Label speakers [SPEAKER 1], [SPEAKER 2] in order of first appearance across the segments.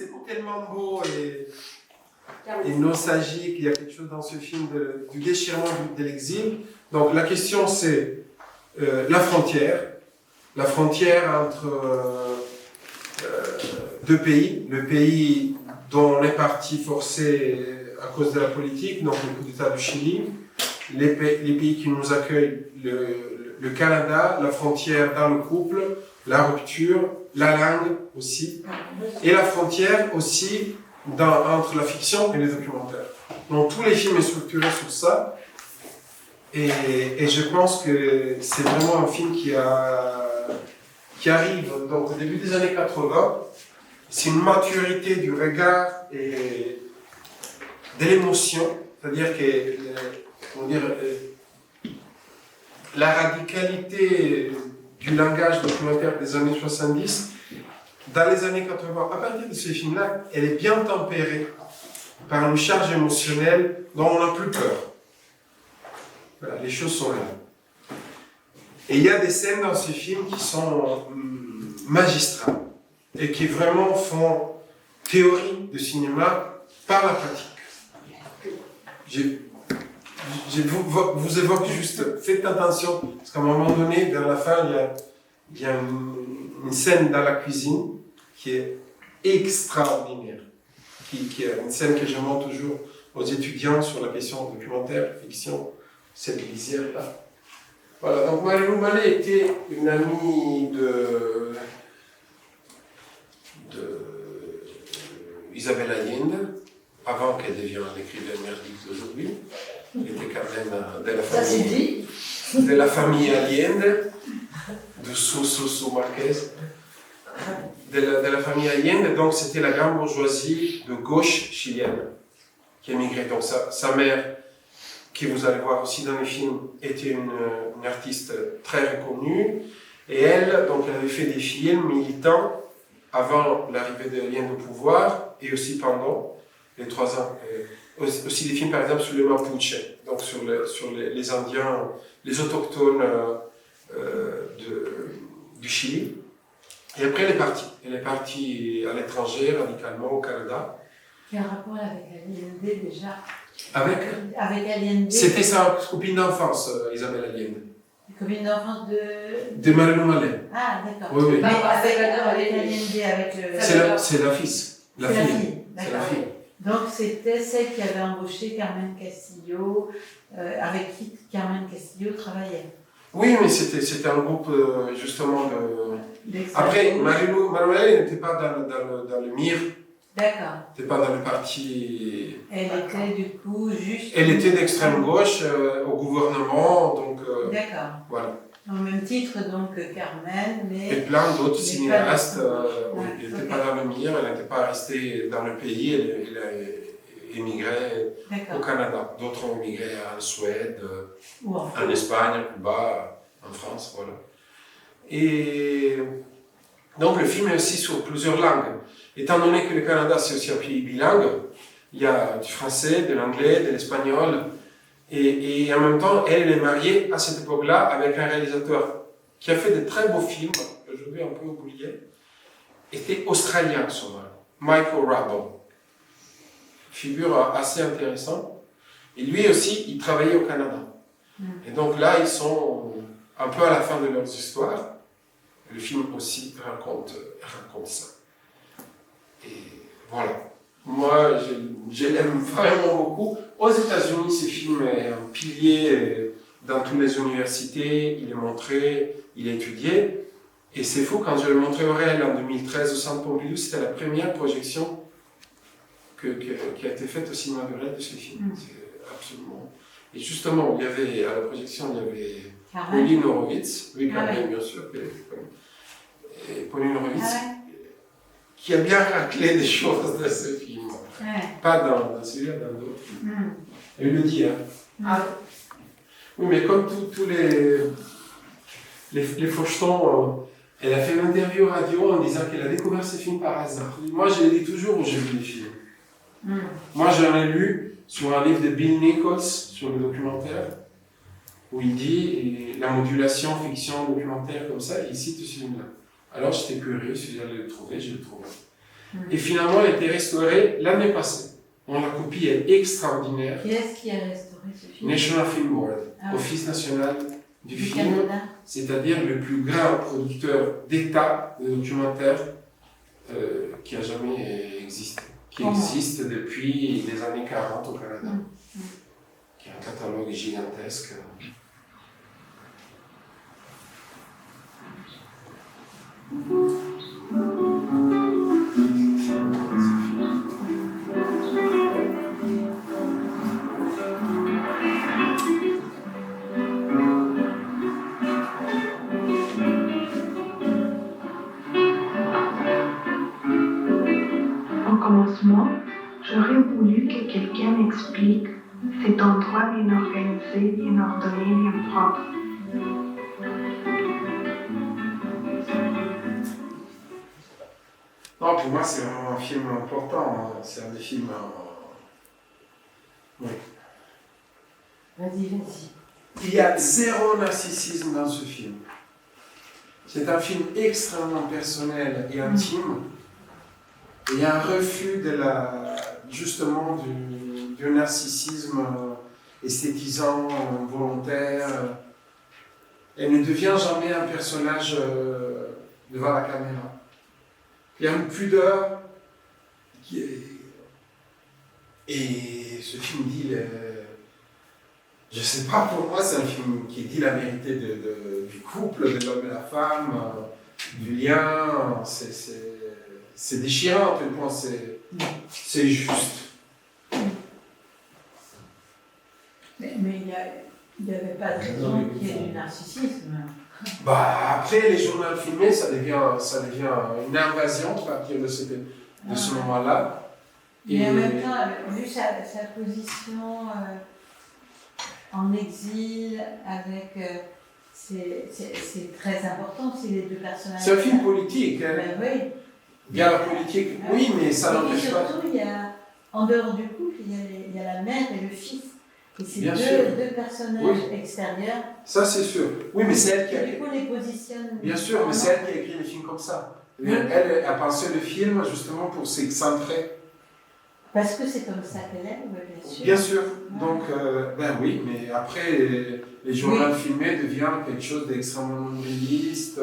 [SPEAKER 1] c'est tellement beau et nostalgique. Il y a quelque chose dans ce film du déchirement de l'exil. Donc la question c'est la frontière entre deux pays. Le pays dont on est parti forcé à cause de la politique, donc le coup d'État du Chili. Les pays qui nous accueillent, le Canada, la frontière dans le couple, la rupture, la langue aussi, et la frontière aussi entre la fiction et les documentaires. Donc tous les films sont structurés sur ça, et je pense que c'est vraiment un film qui arrive donc, au début des années 80. C'est une maturité du regard et de l'émotion, c'est-à-dire que la radicalité du langage documentaire des années 70, dans les années 80, à partir de ces films-là, elle est bien tempérée par une charge émotionnelle dont on n'a plus peur. Voilà, les choses sont là. Et il y a des scènes dans ces films qui sont magistrales et qui vraiment font théorie de cinéma par la pratique. Je vous évoque juste, faites attention, parce qu'à un moment donné, vers la fin, il y a une scène dans la cuisine qui est extraordinaire, qui est une scène que je montre toujours aux étudiants sur la question documentaire, fiction, cette lisière-là. Voilà, donc Marie-Lou Mallet était une amie de Isabelle Allende, avant qu'elle devienne l'écrivaine merdique d'aujourd'hui. Elle était quand même de la famille Allende, de Soso Marquez, de la famille Allende. Donc c'était la grande bourgeoisie de gauche chilienne qui émigrait. Donc sa mère, qui vous allez voir aussi dans les films, était une artiste très reconnue. Et elle, donc, elle avait fait des films militants avant l'arrivée de Allende au pouvoir et aussi pendant les 3 ans. Aussi des films, par exemple, sur les Mapuche, donc sur les Indiens, les autochtones du Chili. Et après, elle est partie. Elle est partie à l'étranger, radicalement, au Canada.
[SPEAKER 2] Quel rapport avec Allende déjà?
[SPEAKER 1] Avec
[SPEAKER 2] Allende.
[SPEAKER 1] C'était sa copine d'enfance, Isabelle Allende.
[SPEAKER 2] Copine d'enfance
[SPEAKER 1] de Marie-Lou Mallet.
[SPEAKER 2] Ah, d'accord.
[SPEAKER 1] Oui, oui.
[SPEAKER 2] Mais avec Allende,
[SPEAKER 1] C'est la fille. La fille. C'est la fille.
[SPEAKER 2] Donc c'était celle qui avait embauché Carmen Castillo, avec qui Carmen Castillo travaillait.
[SPEAKER 1] Oui, mais c'était un groupe justement de... Après, Marie-Lou Mallet n'était pas dans le MIR.
[SPEAKER 2] D'accord.
[SPEAKER 1] N'était pas dans le parti...
[SPEAKER 2] Elle était du coup juste...
[SPEAKER 1] Elle était d'extrême gauche au gouvernement, donc...
[SPEAKER 2] D'accord.
[SPEAKER 1] Voilà.
[SPEAKER 2] Au même titre donc Carmen, mais...
[SPEAKER 1] Et plein d'autres cinéastes.
[SPEAKER 2] Ouais,
[SPEAKER 1] elle n'était pas dans le MIR, elle n'était pas restée dans le pays, elle a émigré au Canada. D'autres ont émigré en Suède, en Espagne, à Cuba, en France, voilà. Et donc le film est aussi sur plusieurs langues. Étant donné que le Canada c'est aussi un pays bilingue, il y a du français, de l'anglais, de l'espagnol, et en même temps, elle est mariée à cette époque-là avec un réalisateur qui a fait de très beaux films, aujourd'hui un peu oublié, était australien son nom, Michael Rabon. Figure assez intéressante. Et lui aussi, il travaillait au Canada. Et donc là, ils sont un peu à la fin de leurs histoires. Le film aussi raconte ça. Et voilà. Moi, je l'aime vraiment beaucoup. Aux États-Unis, ce film est un pilier dans toutes les universités. Il est montré, il est étudié. Et c'est fou, quand je l'ai montré au réel en 2013 au Centre Pompidou, c'était la première projection qui a été faite au cinéma de réel de ce film. C'est absolument... Et justement, il y avait, à la projection, il y avait Pauline Horowitz, oui, Carmen, bien sûr, et Pauline Horowitz, qui a bien raclé des choses dans ce film. Pas dans celui-là, dans d'autres. Elle le dit, hein. Oui, mais comme tous les fauchetons, elle a fait une interview radio en disant qu'elle a découvert ce film par hasard. Moi, je le dis toujours où j'ai vu les films. Moi, j'en ai lu sur un livre de Bill Nichols, sur le documentaire, où il dit la modulation, fiction, documentaire, comme ça, il cite ce film-là. Alors, j'étais curieux, si j'allais le trouver, je le trouvais. Et finalement, elle a été restaurée l'année passée. La copie est extraordinaire.
[SPEAKER 2] Qui est-ce qui a restauré ce film?
[SPEAKER 1] National Film Board, Office national du film, c'est-à-dire le plus grand producteur d'État de documentaires qui a jamais existé, qui existe depuis les années 40 au Canada, qui a un catalogue gigantesque.
[SPEAKER 3] J'aurais voulu que quelqu'un m'explique cet endroit bien organisé, bien ordonné, bien propre.
[SPEAKER 1] Non, pour moi, c'est vraiment un film important. C'est un des films. Oui.
[SPEAKER 2] Vas-y.
[SPEAKER 1] Il y a zéro narcissisme dans ce film. C'est un film extrêmement personnel et intime. Et il y a un refus justement du narcissisme esthétisant, volontaire. Elle ne devient jamais un personnage devant la caméra. Il y a une pudeur qui est... Et ce film dit, je sais pas, pour moi c'est un film qui dit la vérité du couple, de l'homme et la femme, du lien, c'est déchirant à quel point c'est juste.
[SPEAKER 2] Mais il n'y avait pas de raison qu'il y ait du narcissisme.
[SPEAKER 1] Après, les journaux filmés, ça devient une invasion à partir de ce moment-là.
[SPEAKER 2] Mais en même temps, vu sa position en exil, avec c'est très important si les deux personnages.
[SPEAKER 1] C'est un film politique. Hein.
[SPEAKER 2] Ben oui.
[SPEAKER 1] Il y a la politique, oui, mais ça n'empêche pas.
[SPEAKER 2] Surtout, en dehors du couple, il y a la mère et le fils. Et c'est deux personnages extérieurs.
[SPEAKER 1] Ça, c'est sûr. Oui, mais c'est elle qui a...
[SPEAKER 2] Du coup, les positionne...
[SPEAKER 1] Bien sûr, mais c'est elle qui a écrit le film comme ça. Elle a pensé le film justement pour s'excentrer.
[SPEAKER 2] Parce que c'est comme ça qu'elle est, bien sûr.
[SPEAKER 1] Bien sûr. Donc, oui, mais après, les journaux filmés deviennent quelque chose d'extrêmement nombriliste,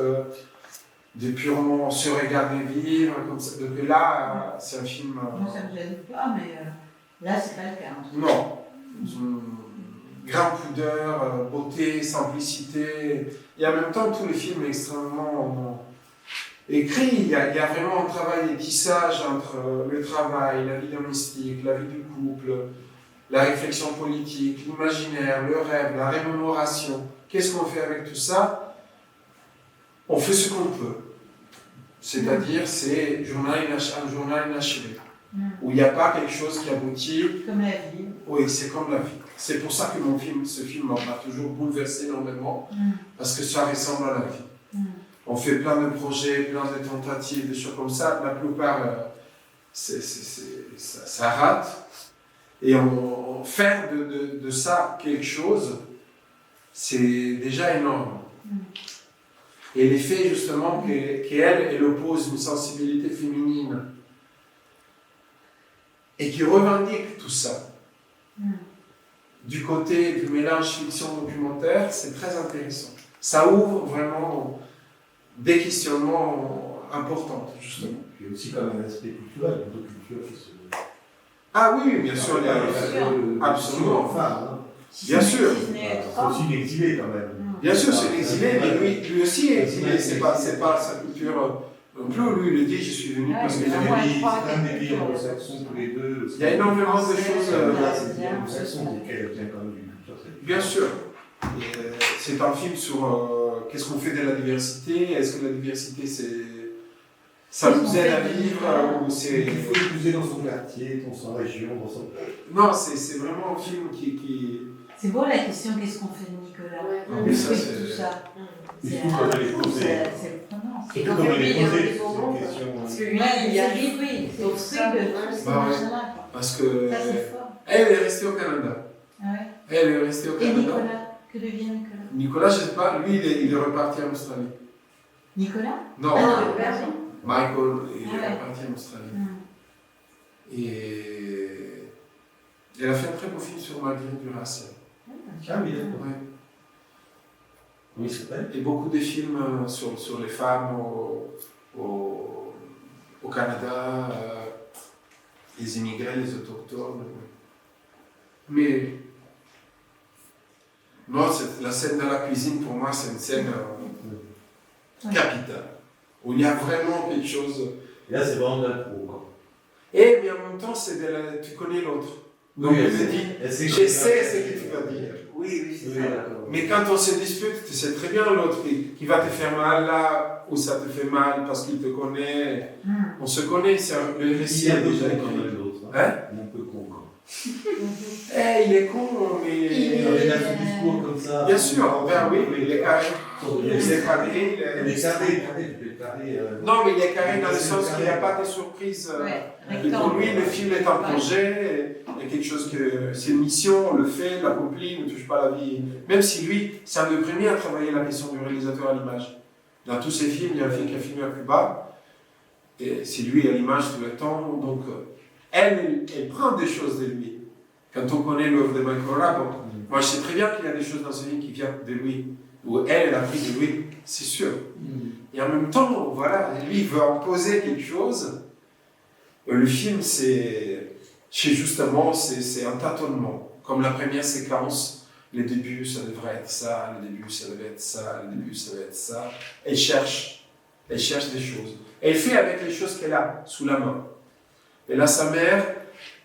[SPEAKER 1] de purement se regarder vivre, comme ça. Donc là, c'est un film...
[SPEAKER 2] Moi, ça ne me gêne pas, mais là, c'est pas le cas.
[SPEAKER 1] Non. Grande pudeur, beauté, simplicité. Et en même temps, tous les films extrêmement écrits. Il y a vraiment un travail de tissage entre le travail, la vie domestique, la vie du couple, la réflexion politique, l'imaginaire, le rêve, la rémémoration. Qu'est-ce qu'on fait avec tout ça? On fait ce qu'on peut. C'est-à-dire, c'est un journal inachevé. Où il n'y a pas quelque chose qui aboutit.
[SPEAKER 2] Comme la vie.
[SPEAKER 1] Oui, c'est comme la vie. C'est pour ça que ce film m'a toujours bouleversé énormément, parce que ça ressemble à la vie. On fait plein de projets, plein de tentatives, des choses comme ça. La plupart, ça rate. Et on faire de ça quelque chose, c'est déjà énorme. Et l'effet, justement, elle oppose une sensibilité féminine et qui revendique tout ça. Du côté du mélange fiction-documentaire, c'est très intéressant. Ça ouvre vraiment des questionnements importants, justement.
[SPEAKER 4] Il y a aussi quand même un aspect culturel, une autre culture qui se...
[SPEAKER 1] Ah oui, bien sûr, il y a absolument.
[SPEAKER 4] Enfin,
[SPEAKER 1] bien sûr.
[SPEAKER 4] C'est aussi une exilée quand même.
[SPEAKER 1] Bien sûr, c'est un exilé, mais lui aussi est exilé. C'est pas sa culture non plus. Lui, il le dit, je suis venu parce que
[SPEAKER 4] c'est un des pays anglo-saxons tous les deux.
[SPEAKER 1] Il y a énormément de choses.
[SPEAKER 4] C'est des anglo-saxons qui vient quand même d'une culture très...
[SPEAKER 1] Bien sûr. C'est un film sur qu'est-ce qu'on fait de la diversité. Est-ce que la diversité, ça nous aide à vivre ou c'est...
[SPEAKER 4] Il faut épouser dans son quartier, dans sa région, dans son...
[SPEAKER 1] Non, c'est vraiment un film qui...
[SPEAKER 2] C'est beau la question, qu'est-ce qu'on fait de Nicolas?
[SPEAKER 1] Non, mais ça, c'est...
[SPEAKER 2] Tout ça.
[SPEAKER 4] Il faut quand même les poser.
[SPEAKER 2] C'est prenant.
[SPEAKER 4] Et comment les poser, cette question.
[SPEAKER 2] Parce que lui, il arrive, oui, c'est au truc de tous ces machins-là.
[SPEAKER 1] Parce que...
[SPEAKER 2] Ça, c'est fort.
[SPEAKER 1] Elle est restée au Canada.
[SPEAKER 2] Ouais.
[SPEAKER 1] Elle est restée au Canada.
[SPEAKER 2] Et Nicolas? Que devient Nicolas? Nicolas,
[SPEAKER 1] je ne sais pas, lui, il est reparti en Australie.
[SPEAKER 2] Nicolas?
[SPEAKER 1] Non.
[SPEAKER 2] Ah non, le père,
[SPEAKER 1] Michael, il est reparti en Australie. Et elle a fait un très beau film sur Marguerite Duras.
[SPEAKER 4] Ah oui, d'accord.
[SPEAKER 1] Ouais.
[SPEAKER 4] Oui, c'est vrai.
[SPEAKER 1] Et beaucoup de films sur les femmes au Canada, les immigrés, les autochtones. Mais non, la scène dans la cuisine, pour moi, c'est une scène capitale, où il y a vraiment quelque chose.
[SPEAKER 4] Et là, c'est vraiment de la pro, quoi.
[SPEAKER 1] Et mais en même temps, tu connais l'autre. Donc
[SPEAKER 4] Oui,
[SPEAKER 1] il te dit, je sais ce que tu vas dire. Oui, c'est ça. Mais quand on se dispute, tu sais très bien l'autre qui va te faire mal là, ou ça te fait mal parce qu'il te connaît. On se connaît, c'est le récit.
[SPEAKER 4] Il y a déjà quand même l'autre.
[SPEAKER 1] Hein?
[SPEAKER 4] Il est un peu con, quoi.
[SPEAKER 1] Il est con, mais.
[SPEAKER 4] Il a ce discours comme ça.
[SPEAKER 1] Bien sûr, ben oui, mais il est carré.
[SPEAKER 4] Il est carré.
[SPEAKER 1] Non, mais il est carré dans le sens qu'il n'y a pas de surprise. Pour lui, le film est un projet, il y a quelque chose que c'est une mission, on le fait, l'accomplit, ne touche pas la vie. Même si lui, c'est un des premiers à travailler la question du réalisateur à l'image. Dans tous ses films, il y a un film qui a filmé à Cuba, et c'est lui à l'image tout le temps. Donc, elle prend des choses de lui. Quand on connaît l'œuvre de Michael Rabon, moi je sais très bien qu'il y a des choses dans ce film qui viennent de lui, ou elle a pris de lui, c'est sûr. Et en même temps, voilà, lui il veut imposer quelque chose. Le film, c'est un tâtonnement. Comme la première séquence, le début ça devrait être ça, le début ça devait être ça, le début ça devait être ça. Elle cherche des choses. Elle fait avec les choses qu'elle a sous la main. Elle a sa mère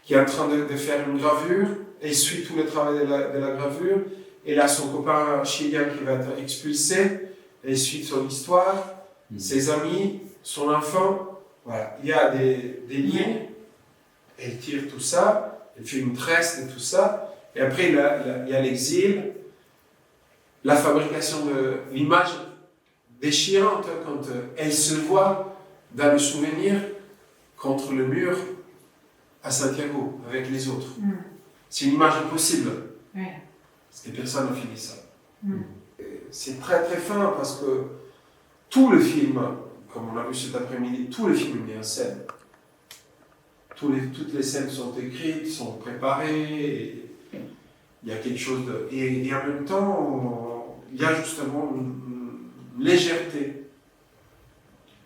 [SPEAKER 1] qui est en train de faire une gravure, elle suit tout le travail de la gravure. Elle a son copain chilien qui va être expulsé, elle suit son histoire, ses amis, son enfant. Voilà. Il y a des lignes, elle tire tout ça, elle fait une tresse de tout ça, et après il y a l'exil, la fabrication de l'image déchirante quand elle se voit dans le souvenir contre le mur à Santiago, avec les autres. C'est une image impossible, parce que personne n'a fini ça. C'est très très fin, parce que tout le film, comme on l'a vu cet après-midi, tout le film est mis en scène. Toutes les scènes sont écrites, sont préparées, il y a quelque chose de... Et en même temps, il y a justement une légèreté.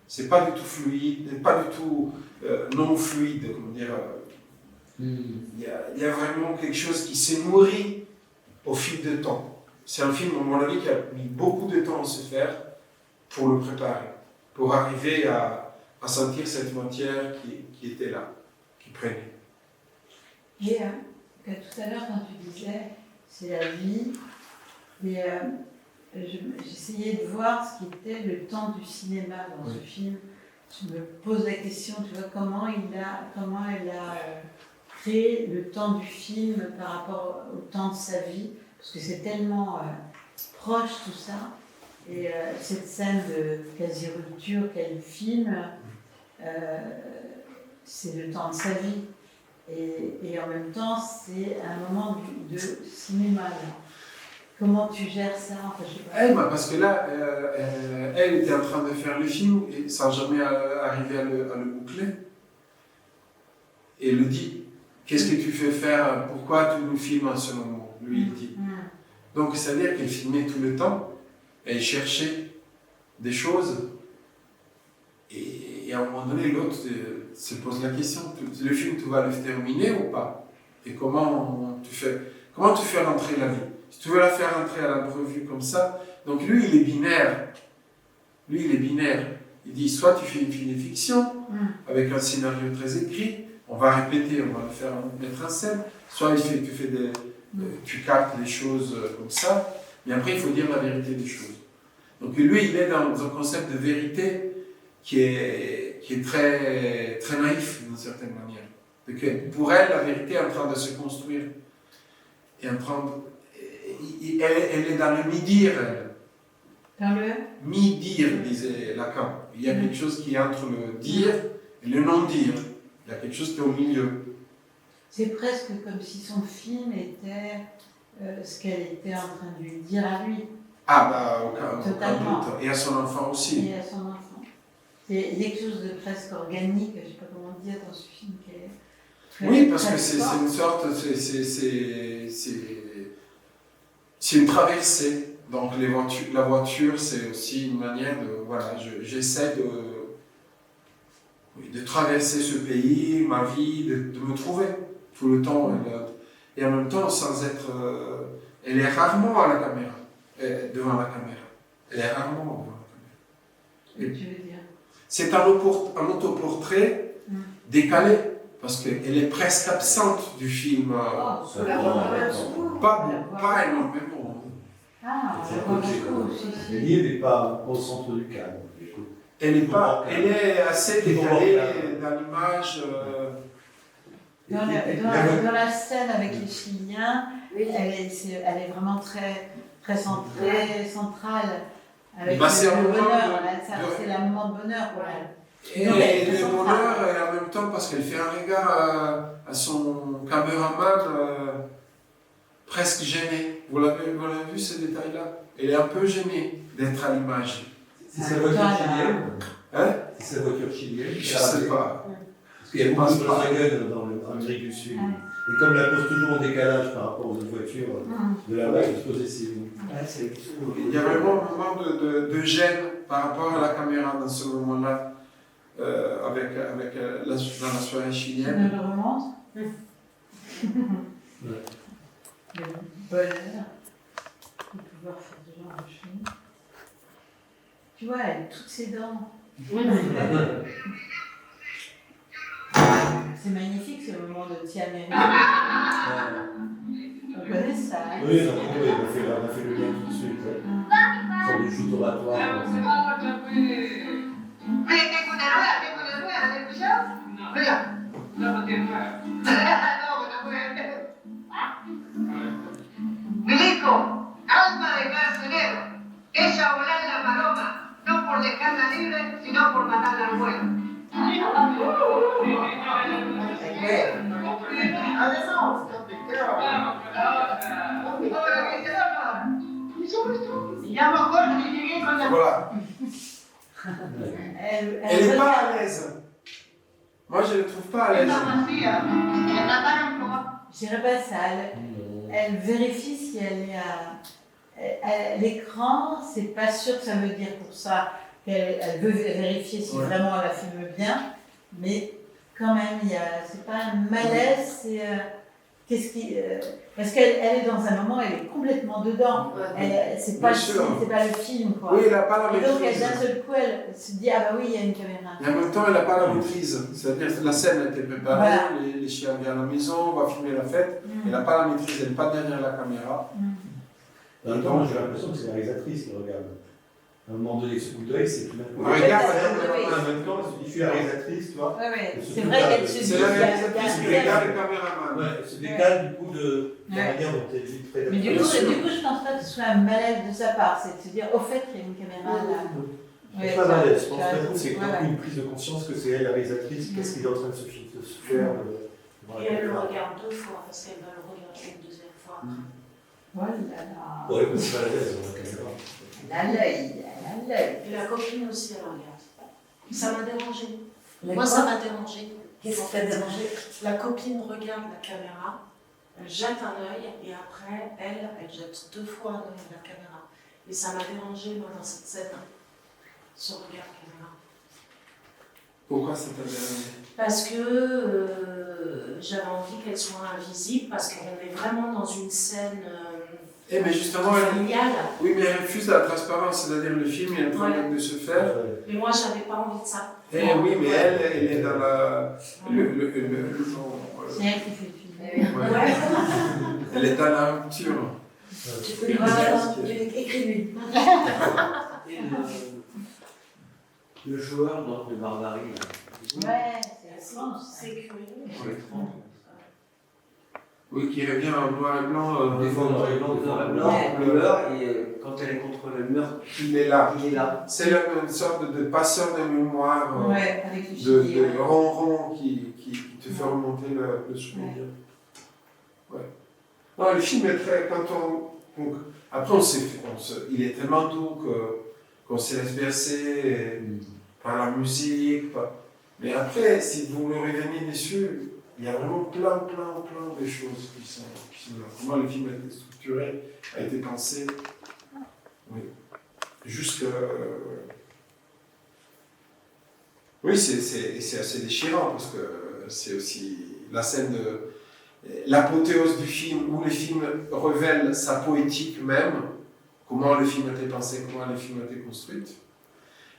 [SPEAKER 1] C'est pas du tout fluide, pas du tout non fluide, comment dire. Il y a vraiment quelque chose qui s'est nourri au fil du temps. C'est un film, à mon avis, qui a mis beaucoup de temps à se faire pour le préparer, pour arriver à sentir cette matière qui était là, qui prenait.
[SPEAKER 2] Et tout à l'heure, quand tu disais, c'est la vie, et j'essayais de voir ce qui était le temps du cinéma dans ce film. Je me pose la question, tu vois, comment elle a créé le temps du film par rapport au temps de sa vie, parce que c'est tellement proche tout ça. Et cette scène de quasi-rupture qu'elle filme, c'est le temps de sa vie. Et en même temps, c'est un moment de cinéma. Là. Comment tu gères ça? Enfin, je sais pas.
[SPEAKER 1] Parce que là, elle était en train de faire le film et sans jamais arriver à le boucler. Et elle lui dit, qu'est-ce que tu fais faire? Pourquoi tu nous filmes en ce moment? Lui, il dit. Donc, c'est-à-dire qu'elle filmait tout le temps, elle cherchait des choses, et à un moment donné, l'autre se pose la question, le film, tu vas le terminer ou pas? Et comment tu fais rentrer la vie? Si tu veux la faire rentrer à l'imprévu comme ça, donc lui, il est binaire. Il dit, soit tu fais une film de fiction, avec un scénario très écrit, on va répéter, on va le faire mettre en scène, soit tu captes les choses comme ça, mais après, il faut dire la vérité des choses. Donc lui, il est dans un concept de vérité qui est très, très naïf, d'une certaine manière. Donc, pour elle, la vérité est en train de se construire. Elle est dans le mi-dire, elle.
[SPEAKER 2] Dans le
[SPEAKER 1] mi-dire, disait Lacan. Il y a quelque chose qui est entre le dire et le non-dire. Il y a quelque chose qui est au milieu.
[SPEAKER 2] C'est presque comme si son film était ce qu'elle était en train de lui dire à lui.
[SPEAKER 1] Aucun
[SPEAKER 2] Totalement.
[SPEAKER 1] doute. Et à son enfant aussi.
[SPEAKER 2] Et à son enfant. C'est quelque chose de presque organique, je ne sais pas comment dire, dans ce film, qui est
[SPEAKER 1] Oui, parce que
[SPEAKER 2] très
[SPEAKER 1] c'est
[SPEAKER 2] fort.
[SPEAKER 1] une sorte, c'est une traversée. Donc la voiture, c'est aussi une manière de, voilà, j'essaie de traverser ce pays, ma vie, de me trouver tout le temps. Et en même temps, sans être, elle est rarement à la caméra, devant la caméra. Elle est rarement devant la caméra.
[SPEAKER 2] Tu veux dire?
[SPEAKER 1] C'est un autoportrait décalé, parce qu'elle est presque absente du film. Pas énormément.
[SPEAKER 2] Ah,
[SPEAKER 4] C'est
[SPEAKER 2] on voit
[SPEAKER 4] un côté,
[SPEAKER 2] beaucoup,
[SPEAKER 4] le livre n'est pas au centre du cadre.
[SPEAKER 1] Elle est assez décalée dans l'image.
[SPEAKER 2] Dans la scène avec les Chiliens, elle est vraiment très, très centrale. Avec
[SPEAKER 1] C'est un
[SPEAKER 2] le
[SPEAKER 1] moment
[SPEAKER 2] bonheur, c'est un moment de bonheur pour elle.
[SPEAKER 1] Et le bonheur, et en même temps, parce qu'elle fait un regard à son caméraman presque gêné. Vous l'avez vu ce détail-là? Elle est un peu gênée d'être à l'image.
[SPEAKER 4] C'est sa voiture chilienne.
[SPEAKER 1] Hein?
[SPEAKER 4] C'est sa voiture chilienne.
[SPEAKER 1] Je ne sais pas.
[SPEAKER 4] Parce qu'il y a beaucoup de Volkswagen en Amérique du Sud. Et comme la pose toujours en décalage par rapport aux autres voitures de là-bas, il faut se poser ses mots.
[SPEAKER 1] Il y a vraiment un moment de gêne par rapport à la caméra dans ce moment-là, dans la soirée chilienne.
[SPEAKER 2] Tu me le remontes?
[SPEAKER 4] Ouais.
[SPEAKER 2] Le bonheur de pouvoir faire ce genre de choses. Tu vois, elle a toutes ses dents. C'est magnifique ce moment de Tiameri. On connaît ça. Hein?
[SPEAKER 4] Oui, on a fait le lien tout de suite. Sur des joutes oratoires.
[SPEAKER 5] Milico, alma de carcelero, echa a volar la paloma, no por dejarla libre, sino por matarla al vuelo.
[SPEAKER 1] Voilà. Elle n'est pas à l'aise. Moi, je ne le trouve pas à l'aise.
[SPEAKER 2] Je dirais pas ça. Elle vérifie si elle est à l'écran. C'est pas sûr que ça veut dire pour ça qu'elle veut vérifier si vraiment elle la filme bien. Mais quand même, c'est pas un malaise. C'est parce qu'elle est dans un moment, elle est complètement dedans. C'est pas le film, quoi.
[SPEAKER 1] Oui, elle n'a pas la
[SPEAKER 2] Et donc,
[SPEAKER 1] maîtrise.
[SPEAKER 2] d'un seul coup, elle se dit, ah bah oui, il y a une caméra.
[SPEAKER 1] Et en même temps, elle n'a pas la maîtrise. C'est-à-dire que la scène a été préparée, les chiens viennent à la maison, on va filmer la fête. Elle n'a pas la maîtrise, elle n'est pas derrière la caméra.
[SPEAKER 4] En même temps, j'ai l'impression que c'est la réalisatrice qui regarde. À un moment donné, ce coup d'œil, c'est tout d'un coup.
[SPEAKER 1] Regarde,
[SPEAKER 4] En même temps, je suis la réalisatrice, tu vois.
[SPEAKER 2] C'est vrai qu'elle se dit.
[SPEAKER 1] c'est la réalisatrice qui regarde le caméraman.
[SPEAKER 4] Ouais, elle se décale du coup de la manière dont elle vit très
[SPEAKER 2] Mais du coup, je pense pas que ce soit un malaise de sa part, c'est de se dire, au fait, il y a une caméra là.
[SPEAKER 4] C'est pas mal, je pense que c'est une prise de conscience que c'est elle la réalisatrice, qu'est-ce qu'il est en train de se faire.
[SPEAKER 6] Et elle le regarde 2 fois, parce qu'elle va le regarder une 2e fois.
[SPEAKER 2] Voilà. là.
[SPEAKER 4] Ouais, mais c'est pas la l'aise, la caméra.
[SPEAKER 2] Elle a l'œil, elle a l'œil.
[SPEAKER 6] Et la copine aussi, elle regarde. Ça m'a dérangé.
[SPEAKER 2] La
[SPEAKER 6] Moi,
[SPEAKER 2] quoi?
[SPEAKER 6] ça m'a dérangé.
[SPEAKER 2] Qu'est-ce qui t'a dérangé?
[SPEAKER 6] La copine regarde la caméra, elle jette un œil, et après, elle jette 2 fois un œil à la caméra. Et ça m'a dérangé, moi, dans cette scène, ce regard caméra.
[SPEAKER 1] Pourquoi ça t'a dérangé?
[SPEAKER 6] Parce que j'avais envie qu'elle soit invisible, parce qu'on est vraiment dans une scène
[SPEAKER 1] mais justement,
[SPEAKER 6] familiale.
[SPEAKER 1] oui, mais elle refuse la transparence, c'est-à-dire le film est en train de se faire.
[SPEAKER 6] Mais moi, j'avais pas envie de ça.
[SPEAKER 1] Oui, mais elle est dans la.
[SPEAKER 2] C'est elle qui fait le film.
[SPEAKER 1] Ouais. Elle est dans la rupture.
[SPEAKER 6] Tu peux lui dire, écris-lui.
[SPEAKER 7] Le joueur donc, de Barbarie.
[SPEAKER 2] Ouais, c'est étrange.
[SPEAKER 6] C'est curieux.
[SPEAKER 1] Oui, qui revient en noir et blanc.
[SPEAKER 4] Des fois en noir et blanc, des fois en blanc.
[SPEAKER 7] Le meurt et quand elle est contre le mur,
[SPEAKER 1] Il est là.
[SPEAKER 7] il est là.
[SPEAKER 1] C'est une sorte de passeur de mémoire,
[SPEAKER 2] Ouais, avec le chili.
[SPEAKER 1] de ronron qui te fait remonter le souvenir. Ouais. Non, le film est très. Après, il est tellement doux qu'on se laisse bercer par la musique. Mais après, si vous le revenez dessus, il y a vraiment plein de choses qui sont là. Comment le film a été structuré, a été pensé. Oui. Oui, c'est assez déchirant parce que c'est aussi la scène de l'apothéose du film où le film révèle sa poétique même, comment le film a été pensé, comment le film a été construit.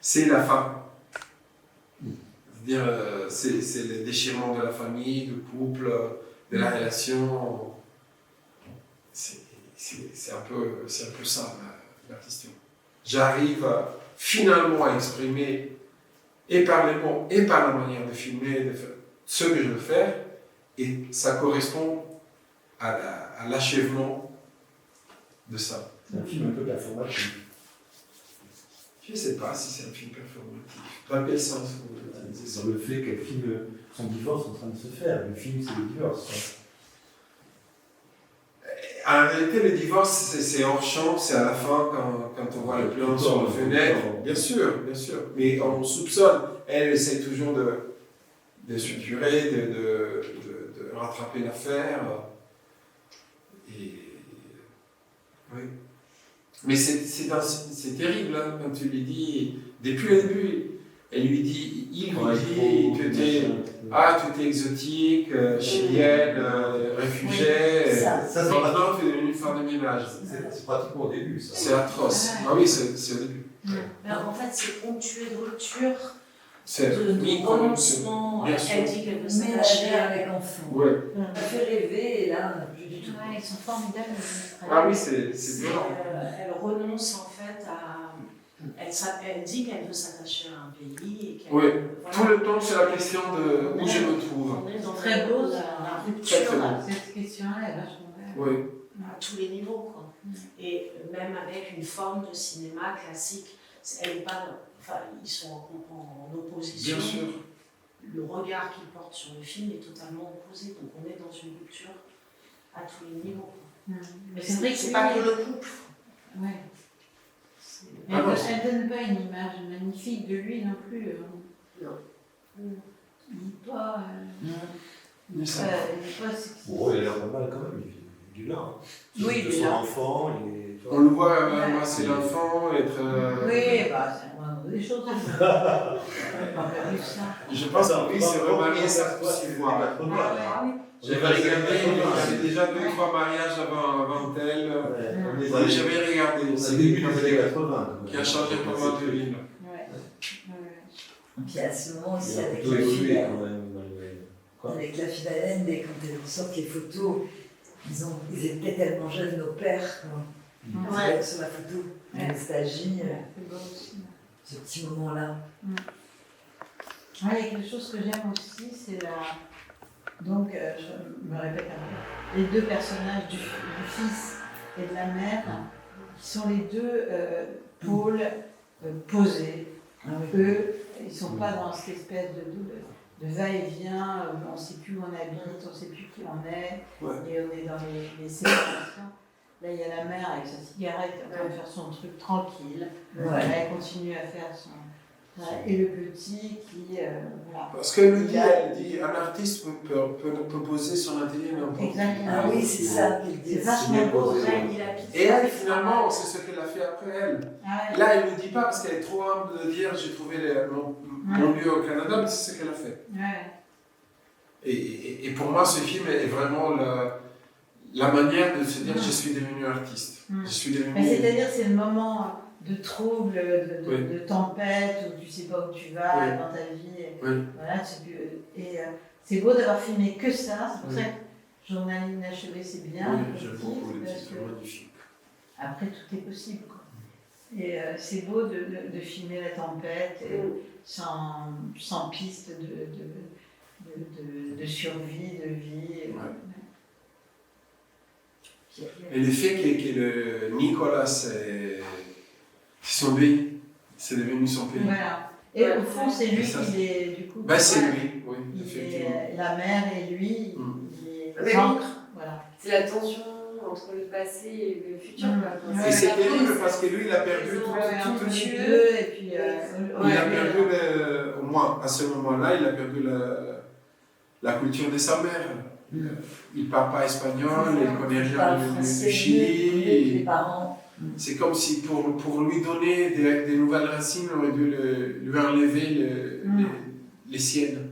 [SPEAKER 1] C'est la fin. C'est-à-dire, c'est le déchirement de la famille, du couple, de la relation. C'est un peu ça la question. J'arrive finalement à exprimer, et par les mots, et par la manière de filmer, de faire ce que je veux faire, et ça correspond à l'achèvement de ça.
[SPEAKER 4] C'est un film un peu performatif.
[SPEAKER 1] Je ne sais pas si c'est un film performatif. Dans quel sens vous dites ça?
[SPEAKER 4] Dans le fait qu'elle filme son divorce en train de se faire. Le film, c'est le divorce.
[SPEAKER 1] En réalité, le divorce, c'est hors champ, c'est à la fin quand on voit le plan sur la fenêtre. Bien sûr. Mais on soupçonne. Elle essaie toujours de suturer, de rattraper l'affaire. Et oui. Mais c'est terrible hein, quand tu lui dis, depuis le début, elle lui dit, tu étais exotique, chilienne, réfugiée.
[SPEAKER 4] Ça,
[SPEAKER 1] maintenant tu es devenue femme de ménage.
[SPEAKER 4] c'est pratiquement au début, ça.
[SPEAKER 1] C'est atroce. Ah oui, c'est au début.
[SPEAKER 6] Alors en fait, c'est ponctué de rupture,
[SPEAKER 1] C'est
[SPEAKER 6] de renoncement. Elle dit qu'elle veut s'attacher avec
[SPEAKER 2] l'enfant.
[SPEAKER 1] Ouais.
[SPEAKER 2] Ça fait rêver, et là, plus du tout. Ouais, ils sont formidables.
[SPEAKER 1] Ah oui, c'est violent.
[SPEAKER 6] Elle renonce en fait à. Elle dit qu'elle veut s'attacher à un pays. Et qu'elle,
[SPEAKER 1] Oui,
[SPEAKER 6] voilà.
[SPEAKER 1] tout le temps c'est la question de où je me trouve.
[SPEAKER 6] On est dans
[SPEAKER 2] Très beau,
[SPEAKER 6] la
[SPEAKER 1] Très, très
[SPEAKER 6] rupture
[SPEAKER 1] beau.
[SPEAKER 2] Cette question-là est vachement belle.
[SPEAKER 1] Oui.
[SPEAKER 6] à tous les niveaux. Quoi. Et même avec une forme de cinéma classique, elle est pas, enfin, ils sont en opposition.
[SPEAKER 1] Bien sûr.
[SPEAKER 6] Le regard qu'ils portent sur le film est totalement opposé. Donc on est dans une rupture à tous les niveaux.
[SPEAKER 2] Mais c'est vrai que
[SPEAKER 6] c'est pas que le couple.
[SPEAKER 2] Ouais. Elle ne donne pas une image magnifique de lui non plus.
[SPEAKER 6] Non.
[SPEAKER 2] Il n'est pas.
[SPEAKER 1] Mais ça.
[SPEAKER 2] Il n'est pas sexy.
[SPEAKER 4] Bon, il a l'air pas mal quand même, il est là.
[SPEAKER 2] Oui,
[SPEAKER 4] de
[SPEAKER 2] il est
[SPEAKER 4] son
[SPEAKER 2] là.
[SPEAKER 4] enfant, il est.
[SPEAKER 1] On le voit embrasser l'enfant, être.
[SPEAKER 2] Oui, bah, c'est moins des choses. Pas plus ça.
[SPEAKER 1] Je pense que oui, c'est remarié ça aussi voir. J'avais regardé, il y avait déjà 2-3 mariages avant elle.
[SPEAKER 4] Ouais.
[SPEAKER 1] J'avais regardé.
[SPEAKER 4] C'est le début des années 80.
[SPEAKER 1] Qui a changé pas mal de vie.
[SPEAKER 8] Puis à ce moment aussi, avec
[SPEAKER 4] plutôt
[SPEAKER 8] la
[SPEAKER 4] évolué
[SPEAKER 8] fille,
[SPEAKER 4] quand même.
[SPEAKER 8] avec la fille Hélène, quand elle ressort les photos, ils étaient tellement jeunes, nos pères, quoi.
[SPEAKER 2] Ouais.
[SPEAKER 8] Sur la photo, nostalgie,
[SPEAKER 2] C'est beau aussi.
[SPEAKER 8] ce petit moment-là.
[SPEAKER 2] Il y a quelque chose que j'aime aussi, c'est la. Donc, je me répète un peu, les deux personnages du fils et de la mère, qui sont les deux pôles posés. Eux, ils ne sont pas dans cette espèce de va-et-vient, on ne sait plus où on habite, on ne sait plus qui on est, et on est dans les célébrations. Là, il y a la mère avec sa cigarette en train de faire son truc tranquille. Elle continue à faire son. Et le petit qui. Voilà.
[SPEAKER 1] Parce qu'elle le dit, elle dit un artiste peut poser son atelier n'importe où.
[SPEAKER 2] Exactement.
[SPEAKER 8] Ah oui, c'est ça.
[SPEAKER 2] C'est vachement beau.
[SPEAKER 1] Et elle, finalement, c'est ce qu'elle a fait après elle.
[SPEAKER 2] Ah ouais.
[SPEAKER 1] Là, elle ne le dit pas parce qu'elle est trop humble de dire j'ai trouvé mon lieu au Canada, mais c'est ce qu'elle a fait.
[SPEAKER 2] Ouais.
[SPEAKER 1] Et pour moi, ce film est vraiment la manière de se dire je suis devenu artiste. Je suis devenu.
[SPEAKER 2] C'est-à-dire, c'est le moment de trouble, de tempête, où tu ne sais pas où tu vas dans ta vie. Voilà, c'est beau d'avoir filmé que ça, c'est pour ça que Journal inachevé, c'est bien.
[SPEAKER 1] Oui, j'aime beaucoup les titres magnifiques.
[SPEAKER 2] Après, tout est possible. Quoi. Et c'est beau de filmer la tempête sans piste de survie, de vie.
[SPEAKER 1] Et le fait que Nicolas, c'est son pays, c'est devenu son pays.
[SPEAKER 2] Voilà. Et au fond, c'est lui qui est du coup.
[SPEAKER 1] C'est lui, oui, effectivement.
[SPEAKER 2] La mère et lui, il est voilà.
[SPEAKER 9] C'est la tension entre le passé et le futur.
[SPEAKER 1] Et c'est terrible parce que lui, il a perdu tout
[SPEAKER 2] les deux. Et puis,
[SPEAKER 1] il a perdu, au moins à ce moment-là, il a perdu la culture de sa mère. Il ne parle pas espagnol, il ne connaît rien du
[SPEAKER 8] Les
[SPEAKER 1] Chili.
[SPEAKER 8] parents.
[SPEAKER 1] C'est comme si pour lui donner des nouvelles racines, on aurait dû lui enlever les siennes.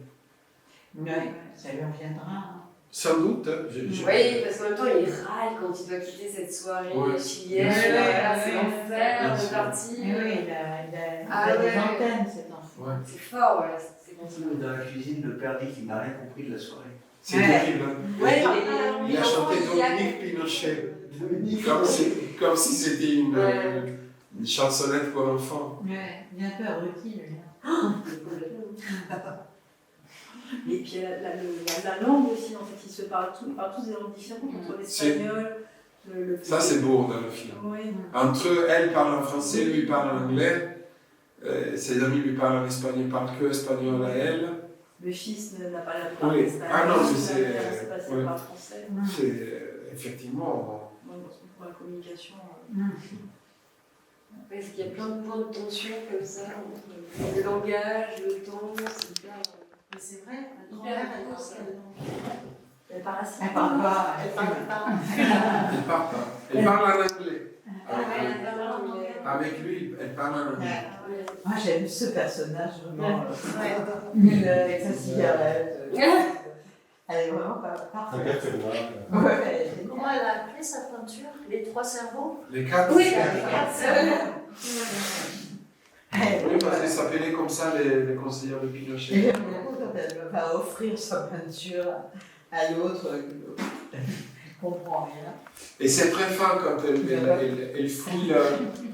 [SPEAKER 2] Mais ça lui reviendra. Hein.
[SPEAKER 1] Sans doute.
[SPEAKER 9] Oui, parce qu'en même temps, il râle quand il doit quitter cette soirée chilienne. C'est l'enfer de partir.
[SPEAKER 2] Oui, il a des antennes, cet enfant.
[SPEAKER 1] Ouais.
[SPEAKER 9] C'est fort, ouais. C'est bon.
[SPEAKER 7] Dans la cuisine, le père dit qu'il n'a rien compris de la soirée.
[SPEAKER 1] C'est terrible.
[SPEAKER 9] Ouais,
[SPEAKER 1] Il a chanté Dominique Pinochet. Comme si c'était une chansonnette pour enfants.
[SPEAKER 2] Ouais, il est un peu abruti, lui.
[SPEAKER 10] Et puis la langue aussi, en fait, ils se parlent tous des langues différentes, entre l'espagnol,
[SPEAKER 1] Ça, c'est beau dans le film.
[SPEAKER 10] Oui.
[SPEAKER 1] Entre eux, elle parle en français, lui il parle en anglais. Ses amis lui parlent en espagnol, il parle que espagnol à elle.
[SPEAKER 10] Le fils n'a pas l'air de
[SPEAKER 1] Oui.
[SPEAKER 10] parler espagnol.
[SPEAKER 1] Ah non, mais
[SPEAKER 10] c'est pas si parle français.
[SPEAKER 1] C'est effectivement.
[SPEAKER 10] Pour la communication.
[SPEAKER 9] Parce qu'il y a plein de points de tension comme ça, entre le langage, le temps, c'est hyper.
[SPEAKER 2] Mais c'est vrai, la
[SPEAKER 9] Hyper
[SPEAKER 2] grand-mère, elle
[SPEAKER 9] intense,
[SPEAKER 2] parle
[SPEAKER 10] Elle parle assez.
[SPEAKER 2] Elle parle pas.
[SPEAKER 1] Elle parle pas. Elle parle en anglais. Avec lui, elle parle en anglais.
[SPEAKER 2] Moi, j'aime ce personnage, vraiment. Nul avec sa cigarette. Elle est vraiment pas parfaite.
[SPEAKER 6] Comment elle a appelé sa peinture? Les trois cerveaux?
[SPEAKER 1] Les quatre.
[SPEAKER 6] Oui, les quatre cerveaux.
[SPEAKER 1] Oui, parce qu'ils s'appelaient comme ça les conseillers de Pinochet.
[SPEAKER 2] Et j'aime beaucoup quand elle va offrir sa peinture à l'autre, qui ne comprend rien.
[SPEAKER 1] Et c'est très fin quand elle fouille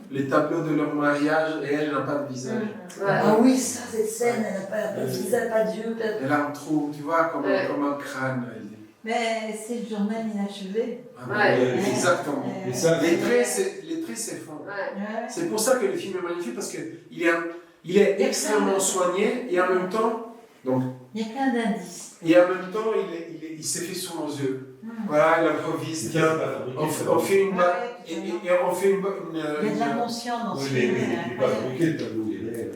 [SPEAKER 1] les tableaux de leur mariage et elle n'a pas de visage.
[SPEAKER 8] Ah oui, ça, cette scène, elle n'a pas de visage, pas d'yeux.
[SPEAKER 1] Elle a un trou, tu vois, comme un crâne.
[SPEAKER 2] Mais c'est le journal inachevé.
[SPEAKER 1] Exactement.
[SPEAKER 4] Et ça,
[SPEAKER 1] les traits, c'est fin. C'est pour ça que le film est magnifique, parce qu'il est extrêmement soigné et en même temps. Donc,
[SPEAKER 2] il y a plein d'indices.
[SPEAKER 1] Et en même temps, il s'est fait sous nos yeux. Voilà, il improvise. On fait une. Il
[SPEAKER 2] y a de la conscience dans ce film.
[SPEAKER 4] Il n'est pas fabriqué le tableau, il est.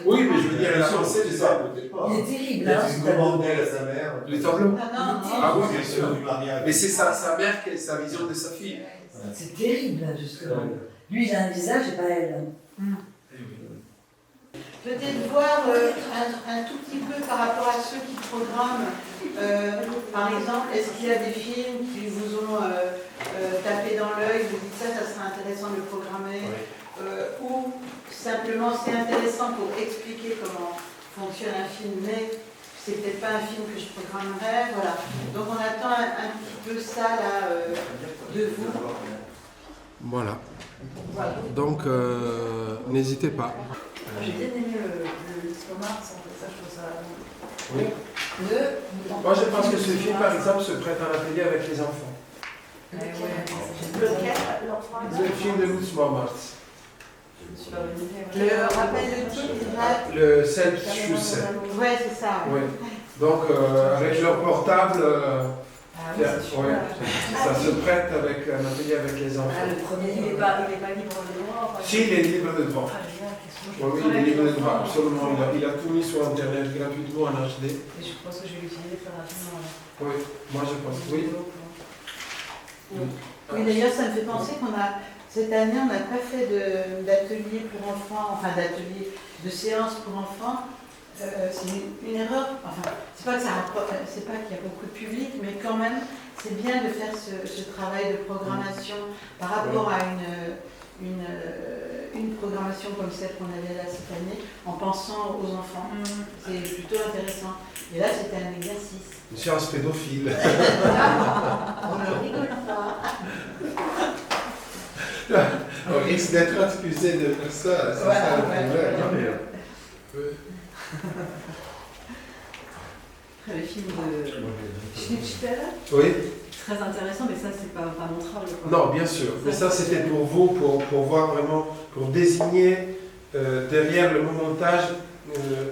[SPEAKER 1] Oui, mais je veux dire, il a pensé, c'est ça.
[SPEAKER 8] Il est terrible,
[SPEAKER 4] il a une commande d'elle à sa mère.
[SPEAKER 1] Les tableaux.
[SPEAKER 2] Ah
[SPEAKER 1] oui, bien sûr. Mais c'est sa mère qui a sa vision de sa fille.
[SPEAKER 8] C'est terrible, justement. Lui, il a un visage et pas elle.
[SPEAKER 2] Peut-être voir un tout petit peu par rapport à ceux qui programment. Par exemple, est-ce qu'il y a des films qui vous ont tapé dans l'œil, vous dites ça serait intéressant de le programmer, ou simplement c'est intéressant pour expliquer comment fonctionne un film, mais c'est peut-être pas un film que je programmerais. Voilà. Donc on attend un petit peu ça là de vous.
[SPEAKER 1] Voilà. Donc n'hésitez pas.
[SPEAKER 10] J'ai bien aimé le Smart, ça, je trouve ça.
[SPEAKER 1] Oui. Moi, je pense que ce film, par exemple, se prête à l'atelier avec les enfants. Le film de Lutz Montmartre.
[SPEAKER 2] Rappelle le titre.
[SPEAKER 1] Le Selbstschüsse.
[SPEAKER 2] Oui, c'est ça.
[SPEAKER 1] Ouais. Donc, avec leur portable, ça se prête avec un atelier avec les enfants.
[SPEAKER 10] Le premier, il n'est pas libre de droit.
[SPEAKER 1] Si, il est libre de droit. Oui, il est libre de droit, absolument. Il a tout mis sur Internet gratuitement en HD.
[SPEAKER 10] Et je pense que je vais l'utiliser très rapidement.
[SPEAKER 1] Oui, moi je pense, oui.
[SPEAKER 2] Oui, d'ailleurs, ça me fait penser cette année, on n'a pas fait d'atelier pour enfants, enfin d'atelier de séance pour enfants. C'est une erreur, enfin, c'est pas qu'il y a beaucoup de public, mais quand même, c'est bien de faire ce travail de programmation par rapport à une programmation comme celle qu'on avait là cette année, en pensant aux enfants. C'est plutôt intéressant. Et là, c'était un exercice.
[SPEAKER 1] Une séance pédophile.
[SPEAKER 2] On ne rigole pas.
[SPEAKER 1] On risque d'être accusé de faire ça, c'est ça le problème.
[SPEAKER 10] Le film de Schnitzler.
[SPEAKER 1] Oui.
[SPEAKER 10] Très intéressant, mais ça, c'est pas montrable.
[SPEAKER 1] Non, bien sûr. Mais ça, c'était pour vous, pour voir vraiment, pour désigner derrière le montage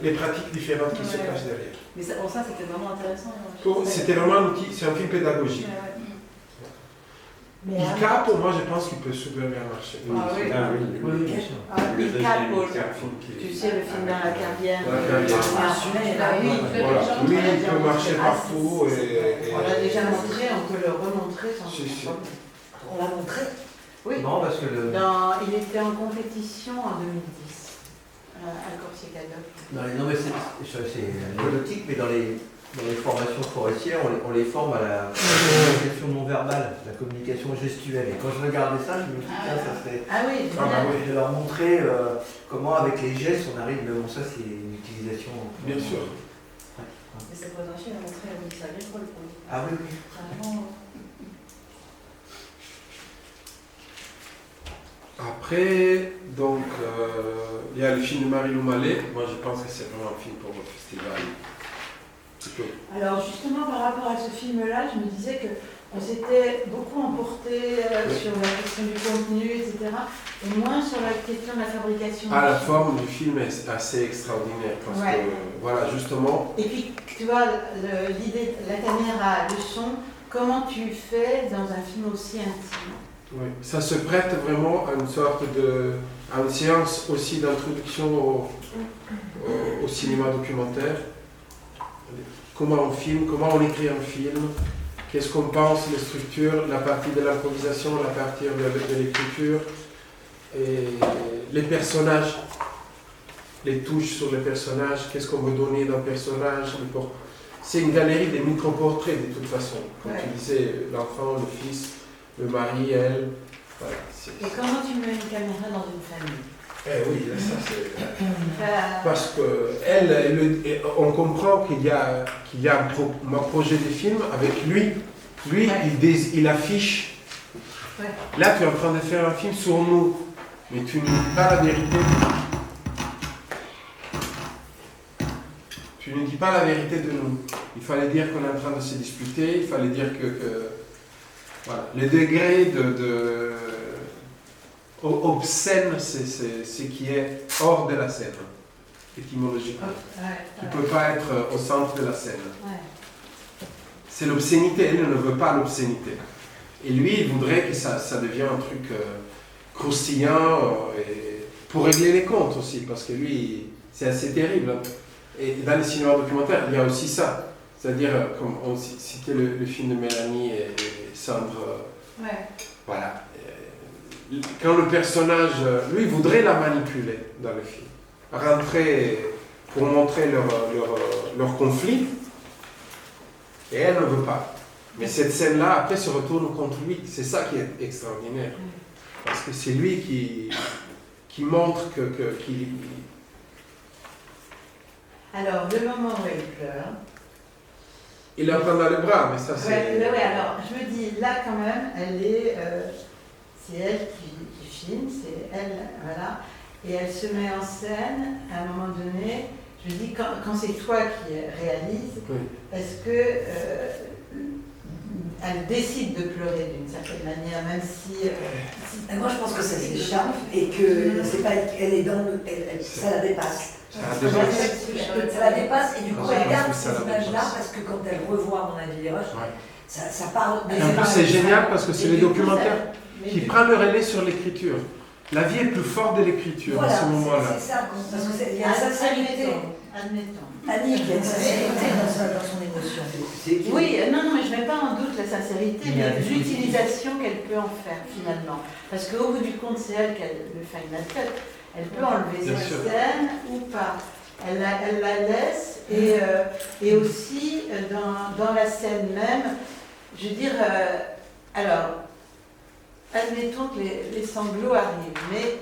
[SPEAKER 1] les pratiques différentes qui se cachent derrière.
[SPEAKER 10] Mais ça, c'était vraiment intéressant.
[SPEAKER 1] C'était vraiment un outil, c'est un film pédagogique. Ika, pour moi, je pense qu'il peut super bien marcher.
[SPEAKER 2] Ah oui. Ika, tu sais, le film dans la carrière.
[SPEAKER 1] Lui, il peut marcher partout.
[SPEAKER 2] On l'a déjà montré, on peut le remontrer sans problème.
[SPEAKER 8] On l'a montré.
[SPEAKER 2] Oui.
[SPEAKER 7] Non, parce que
[SPEAKER 2] il était en compétition en 2010 à Corsica-Doc.
[SPEAKER 7] Non, mais c'est anecdotique, mais dans les formations forestières, on les forme à la communication non verbale, la communication gestuelle. Et quand je regardais ça, je me dis, ça serait de leur montrer comment, avec les gestes, on arrive. Bon, ça, c'est une utilisation.
[SPEAKER 1] Bien sûr.
[SPEAKER 10] Mais c'est potentiel à montrer à Mix Agricole pour lui.
[SPEAKER 7] Ah oui.
[SPEAKER 10] Vraiment.
[SPEAKER 1] Après, donc, il y a le film de Marie-Lou Mallet. Moi, je pense que c'est vraiment un film pour le festival.
[SPEAKER 2] Alors justement par rapport à ce film-là, je me disais qu'on s'était beaucoup emporté sur la question du contenu, etc. Et moins sur la question de la fabrication.
[SPEAKER 1] La forme du film est assez extraordinaire parce que, voilà, justement...
[SPEAKER 2] Et puis, tu vois, l'idée, la caméra, le son, comment tu fais dans un film aussi intime?
[SPEAKER 1] Oui, ça se prête vraiment à une sorte à une séance aussi d'introduction au cinéma documentaire. Comment on filme, comment on écrit un film, qu'est-ce qu'on pense, les structures, la partie de l'improvisation, la partie de l'écriture, et les personnages, les touches sur les personnages, qu'est-ce qu'on veut donner d'un personnage. C'est une galerie des micro-portraits de toute façon. Comme tu disais, l'enfant, le fils, le mari, elle. Voilà,
[SPEAKER 2] et comment tu mets une caméra dans une famille?
[SPEAKER 1] Oui, ça c'est... Parce que on comprend qu'il y a un projet de film avec lui. Lui, il affiche. Là, tu es en train de faire un film sur nous, mais tu ne dis pas la vérité. Tu ne dis pas la vérité de nous. Il fallait dire qu'on est en train de se disputer, il fallait dire que voilà. Le degré obscène, c'est ce qui est hors de la scène, étymologiquement. Qui ne peut pas être au centre de la scène. C'est l'obscénité, elle ne veut pas l'obscénité. Et lui, il voudrait que ça devienne un truc croustillant pour régler les comptes aussi, parce que lui, c'est assez terrible. Et dans les cinémas documentaires, il y a aussi ça. C'est-à-dire, comme on citait le film de Mélanie et Sandre, voilà. Quand le personnage, lui, voudrait la manipuler dans le film, rentrer pour montrer leur conflit, et elle ne veut pas. Mais cette scène-là, après, se retourne contre lui. C'est ça qui est extraordinaire. Parce que c'est lui qui montre qu'il...
[SPEAKER 2] Alors, le moment où elle pleure...
[SPEAKER 1] Il la prend dans les bras, mais ça c'est...
[SPEAKER 2] Oui, alors, je me dis, là, quand même, c'est elle qui filme, c'est elle, voilà. Et elle se met en scène, à un moment donné, je me dis, quand c'est toi qui réalises, est-ce que elle décide de pleurer d'une certaine manière, même si...
[SPEAKER 8] Moi, je pense que ça s'échappe et que c'est pas, elle est dans ça la dépasse. Ça la dépasse et du coup, elle garde ces images-là parce que quand elle revoit, à mon avis, les rushs, ça parle des...
[SPEAKER 1] Et en plus, c'est génial parce que c'est les documentaires qui prennent le relais sur l'écriture. La vie est plus forte de l'écriture à ce moment-là.
[SPEAKER 8] C'est ça, parce qu'il y a une sincérité.
[SPEAKER 2] Admettons.
[SPEAKER 8] Annick, il y a une sincérité dans son émotion.
[SPEAKER 2] Oui, non, mais je ne mets pas en doute la sincérité, mais l'utilisation qu'elle peut en faire finalement. Parce qu'au bout du compte, c'est elle qui a le final cut. Elle peut enlever cette scène ou pas. Elle la laisse et aussi dans la scène même, je veux dire, alors, admettons que les sanglots arrivent, mais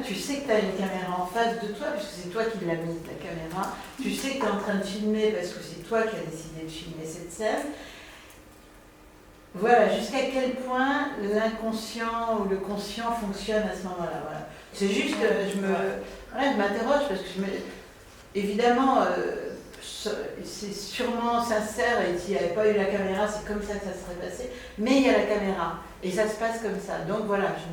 [SPEAKER 2] tu sais que tu as une caméra en face de toi, puisque c'est toi qui l'as mise, la caméra. Tu sais que tu es en train de filmer parce que c'est toi qui as décidé de filmer cette scène. Voilà, jusqu'à quel point l'inconscient ou le conscient fonctionne à ce moment-là. Voilà. C'est juste, je m'interroge parce que évidemment, c'est sûrement sincère et s'il n'y avait pas eu la caméra, c'est comme ça que ça serait passé. Mais il y a la caméra et ça se passe comme ça. Donc voilà, je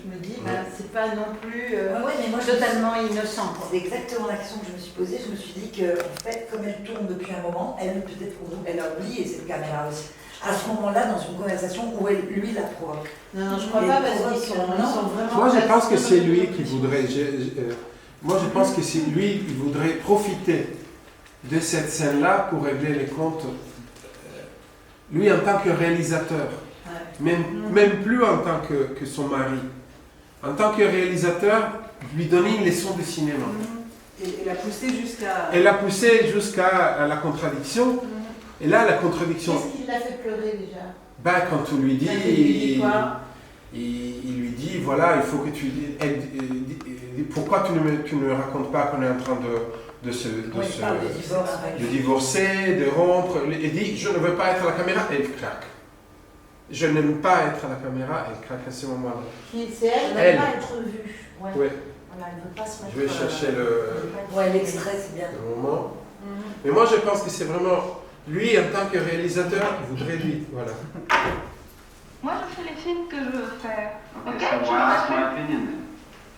[SPEAKER 2] me dis, c'est pas non plus
[SPEAKER 8] mais moi,
[SPEAKER 2] totalement innocent.
[SPEAKER 8] C'est exactement la question que je me suis posée. Je me suis dit que, en fait, comme elle tourne depuis un moment, elle peut-être elle a oublié cette caméra aussi. À ce moment-là, dans une conversation où lui la provoque.
[SPEAKER 2] Non, je crois pas parce qu'ils sont vraiment.
[SPEAKER 1] Moi, je pense que c'est lui qui voudrait. Moi, je pense que c'est lui qui voudrait profiter de cette scène-là pour régler les comptes. Lui, en tant que réalisateur, même plus en tant que son mari. En tant que réalisateur, lui donner une leçon de cinéma.
[SPEAKER 10] Et l'a poussé jusqu'à.
[SPEAKER 1] Elle l'a poussé jusqu'à la contradiction. Et là, la contradiction.
[SPEAKER 2] Qu'est-ce qui l'a fait pleurer déjà?
[SPEAKER 1] Quand on lui dit, il lui dit, voilà, il faut que tu dis, pourquoi tu ne racontes pas qu'on est en train de divorcer, de rompre. Il dit, je ne veux pas être à la caméra, et il craque. Je n'aime pas être à la caméra, elle craque à ce moment-là.
[SPEAKER 2] C'est elle, elle ne veut pas être vue.
[SPEAKER 1] Ouais.
[SPEAKER 6] Voilà, elle veut pas se mettre.
[SPEAKER 1] Je vais chercher
[SPEAKER 8] l'extrait, c'est bien.
[SPEAKER 1] Le moment. Mais moi, je pense que c'est vraiment lui, en tant que réalisateur, il voudrait lui. Voilà.
[SPEAKER 3] Moi, je fais les films que je veux faire. Ok,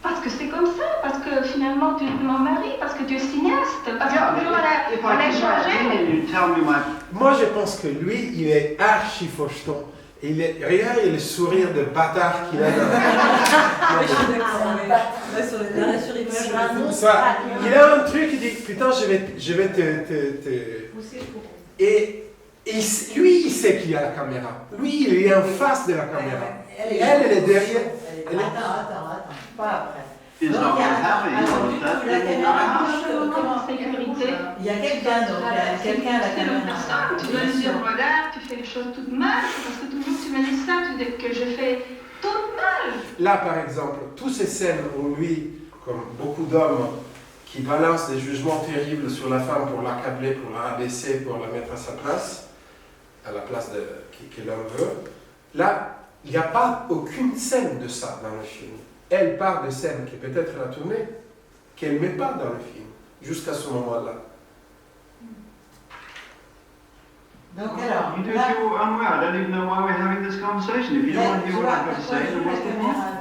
[SPEAKER 3] parce que c'est comme ça, parce que finalement tu es mon mari, parce que tu es cinéaste, parce que toujours on a échangé.
[SPEAKER 1] Moi, je pense que lui, il est archi faucheton. Regarde le sourire de bâtard qu'il a dans il a un truc, il dit, putain, je vais te... Et lui, il sait qu'il y a la caméra. Lui, il est en face de la caméra. Elle est derrière.
[SPEAKER 2] Attends, pas après. Donc, il y a la caméra en sécurité. Il y a quelqu'un à la caméra.
[SPEAKER 3] Tu dois lui dire, regarde, tu fais les choses toutes mal, parce que toujours tu me dis ça, tu dis que je fais tout mal.
[SPEAKER 1] Là, par exemple, toutes ces scènes où lui, comme beaucoup d'hommes, qui balancent des jugements terribles sur la femme pour l'accabler, pour la rabaisser, pour la mettre à sa place, à la place que l'homme veut, là, il n'y a pas aucune scène de ça dans le film. Elle part de scènes qui peut-être elle a tournées, qu'elle ne met pas dans le film, jusqu'à ce moment-là.
[SPEAKER 2] Donc alors,
[SPEAKER 11] you do it your own way. I don't even know why we're having this conversation. If you don't want to hear what I've got to say, then what's the point?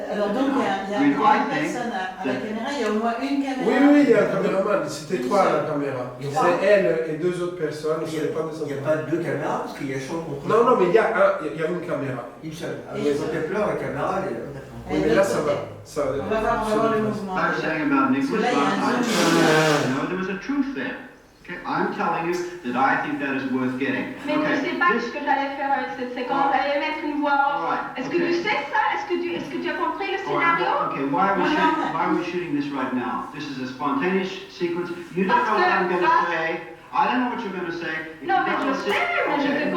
[SPEAKER 2] Alors donc il y a une personne à la caméra, il y a au moins une caméra.
[SPEAKER 1] Oui, il y a un caméraman, c'était trois à la caméra. C'est elle et deux autres personnes.
[SPEAKER 7] Il n'y a pas deux caméras parce qu'il y a chambre.
[SPEAKER 1] Non, mais il y a une caméra.
[SPEAKER 7] Une seule. Les autres pleurent, la caméra, elle est...
[SPEAKER 1] Oui, mais là ça va.
[SPEAKER 2] On va voir le mouvement.
[SPEAKER 11] I was saying about Nicholas last night. No, there was a truth there. Okay, I'm telling you that I think that is worth getting.
[SPEAKER 3] Mais tu sais pas ce que j'allais faire avec cette séquence. J'allais mettre une voix off. Est-ce que tu sais ça? Est-ce que tu as compris le scénario?
[SPEAKER 11] Okay, why are we shooting this right now? This is a spontaneous sequence. You don't know what I'm going to say. I don't know what you're going to say.
[SPEAKER 3] Non, mais je sais, mais je te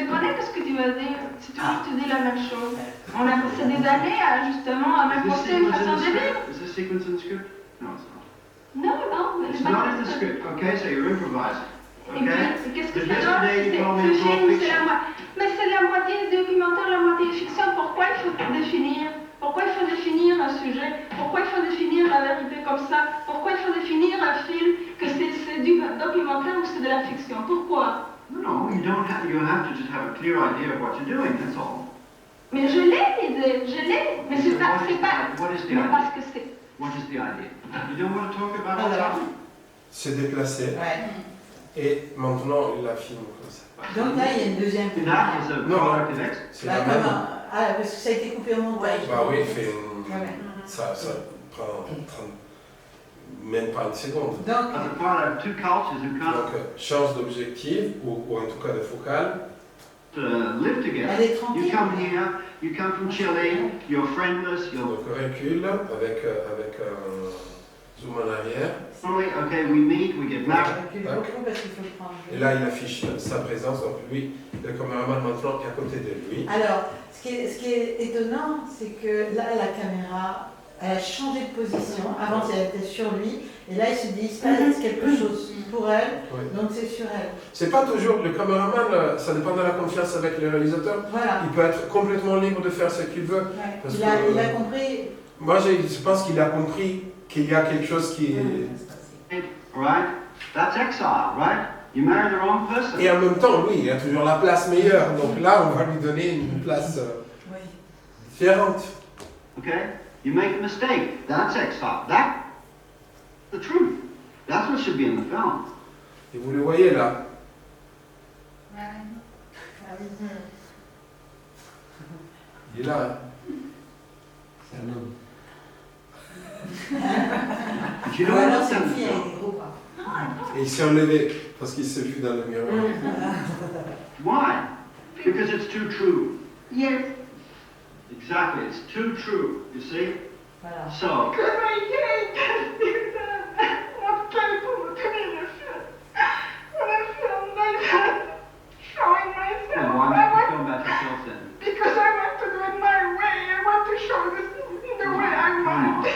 [SPEAKER 3] connais ce que tu vas dire. C'est toujours tu dis la même chose. On a passé des années justement à m'imposer une façon de vivre.
[SPEAKER 11] Is this sequence in the script? No, it's not.
[SPEAKER 3] Non,
[SPEAKER 11] it's not in the script, okay? So you're improvising, okay?
[SPEAKER 3] Et qu'est-ce que ça donne? Ce film, c'est la moitié documentaire, la moitié fiction. Pourquoi il faut définir un sujet? Pourquoi il faut définir la vérité comme ça? Pourquoi il faut définir un film que c'est du documentaire ou c'est de la fiction? Pourquoi?
[SPEAKER 11] No, you don't have. You have to just have a clear idea of what you're doing. That's all.
[SPEAKER 3] Mais je l'ai l'idée, mais c'est pas.
[SPEAKER 11] What is the
[SPEAKER 3] idea? Parce que c'est.
[SPEAKER 11] What is the idea? You don't want to talk about it?
[SPEAKER 1] Se déplacer.
[SPEAKER 2] Ouais.
[SPEAKER 1] Et maintenant, il la filme comme ça.
[SPEAKER 2] Donc là, il y a une deuxième caméra.
[SPEAKER 1] C'est la même.
[SPEAKER 2] Ah, parce que ça a été coupé au montage.
[SPEAKER 1] Bah oui, il fait une... ça prend même pas une seconde.
[SPEAKER 2] Donc,
[SPEAKER 1] change d'objectif, ou en tout cas de focale.
[SPEAKER 11] Live together.
[SPEAKER 2] Elle est tranquille.
[SPEAKER 11] You come here, you come from Chile, you're friendless, you're...
[SPEAKER 1] Donc recule avec un zoom en arrière.
[SPEAKER 11] Okay, we meet, we get married.
[SPEAKER 1] Et là, il affiche sa présence. Donc lui, le caméraman maintenant est à côté de lui.
[SPEAKER 2] Alors, ce qui est étonnant, c'est que là, la caméra, elle a changé de position. Avant, elle était sur lui. Et là, il se dit, il se passe quelque chose pour elle, donc c'est sur elle.
[SPEAKER 1] C'est pas toujours, le caméraman, ça dépend de la confiance avec le réalisateur.
[SPEAKER 2] Voilà.
[SPEAKER 1] Il peut être complètement libre de faire ce qu'il veut.
[SPEAKER 2] Ouais. Il a compris.
[SPEAKER 1] Moi, je pense qu'il a compris qu'il y a quelque chose qui est...
[SPEAKER 11] right? That's exile, right? You marry the wrong person.
[SPEAKER 1] Et en même temps, lui, il a toujours la place meilleure. Donc là, on va lui donner une place différente.
[SPEAKER 11] Okay? You make a mistake. That's exile. That's the truth. That's what should be in the film.
[SPEAKER 1] Et vous le voyez là. Il est là. Hein.
[SPEAKER 4] C'est un homme.
[SPEAKER 2] Alors c'est une fille avec des gros bras.
[SPEAKER 1] Et il s'est enlevé parce qu'il s'est vu dans le miroir.
[SPEAKER 11] Why? Because it's too true.
[SPEAKER 3] Yes.
[SPEAKER 11] Exactly. It's too true. You see?
[SPEAKER 2] Voilà.
[SPEAKER 11] So.
[SPEAKER 3] Because I can't do that. What can I do to me in a film? When I film like that, showing myself.
[SPEAKER 11] Then why make the film about yourself then?
[SPEAKER 3] Because I want to do it my way. I want to show this in the way I want it.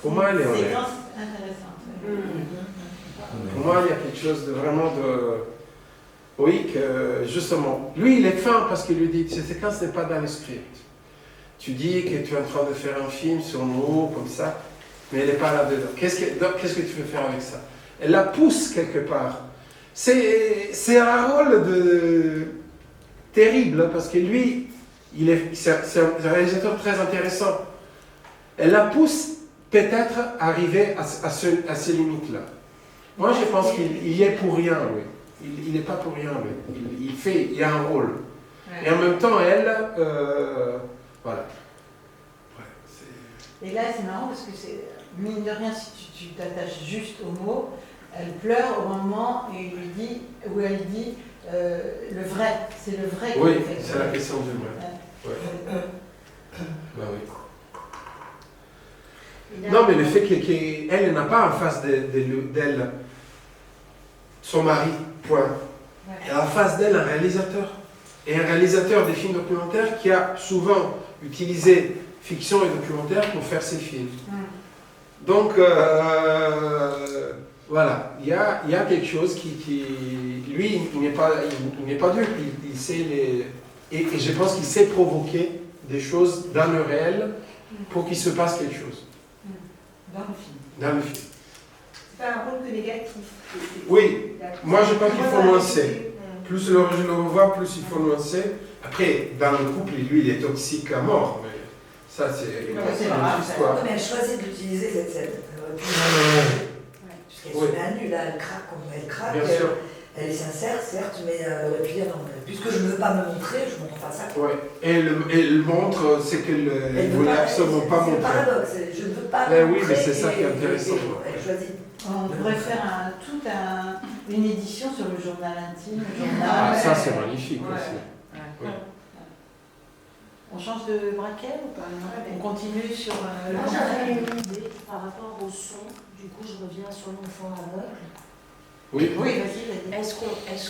[SPEAKER 1] Pour moi, elle est honnête.
[SPEAKER 2] C'est intéressant.
[SPEAKER 1] Pour moi, il y a quelque chose de vraiment de... Oui, que justement, lui, il est fin parce qu'il lui dit, cette séquence n'est pas dans le script. Tu dis que tu es en train de faire un film sur nous, comme ça, mais elle n'est pas là-dedans. Qu'est-ce que tu veux faire avec ça? Elle la pousse quelque part. C'est un rôle terrible parce que lui, c'est un réalisateur très intéressant. Elle la pousse peut-être à arriver à ces limites-là. Moi, je pense qu'il y est pour rien, oui. Il n'est pas pour rien, oui. Il a un rôle. Ouais. Et en même temps, elle, voilà.
[SPEAKER 2] Ouais, et là, c'est marrant parce que c'est, mine de rien, si tu t'attaches juste aux mots, elle pleure au moment où elle dit le vrai. C'est le vrai.
[SPEAKER 1] Oui, c'est la question du vrai. Ouais. Ben oui. Non, mais le fait qu'elle n'a pas en face d'elle son mari, point. Ouais. Elle a en face d'elle un réalisateur. Et un réalisateur des films documentaires qui a souvent utilisé fiction et documentaire pour faire ses films. Donc, voilà, il y a quelque chose qui lui, il n'est pas dupe, il sait et je pense qu'il sait provoquer des choses dans le réel pour qu'il se passe quelque chose.
[SPEAKER 2] Dans le film.
[SPEAKER 1] Dans le film.
[SPEAKER 10] C'est pas un rôle que négatif.
[SPEAKER 1] Oui, moi je pense qu'il faut nuancer. Plus je le revois, plus il faut nuancer. Après, dans le couple, lui, il est toxique à mort. Mais ça, c'est une autre histoire.
[SPEAKER 8] Mais elle choisit d'utiliser cette scène. Puisqu'elle se met à nu, là, elle craque.
[SPEAKER 1] Bien sûr.
[SPEAKER 8] Elle est sincère, certes, mais elle aurait pu dire non, puisque je ne veux pas me montrer, je ne montre pas ça.
[SPEAKER 1] Oui, et elle montre ce qu'elle ne voulait absolument pas montrer.
[SPEAKER 8] C'est le paradoxe, je ne veux pas me montrer.
[SPEAKER 1] Oui, mais c'est ça qui est intéressant.
[SPEAKER 8] Elle choisit.
[SPEAKER 2] On devrait faire une édition sur le journal intime, le journal.
[SPEAKER 1] Ah, ça c'est magnifique aussi.
[SPEAKER 2] Ouais. Oui. On change de braquet ou pas? On continue sur
[SPEAKER 6] Moi j'avais une idée par rapport au son, du coup je reviens sur l'enfant aveugle.
[SPEAKER 1] Oui,
[SPEAKER 2] vas-y.
[SPEAKER 6] Est-ce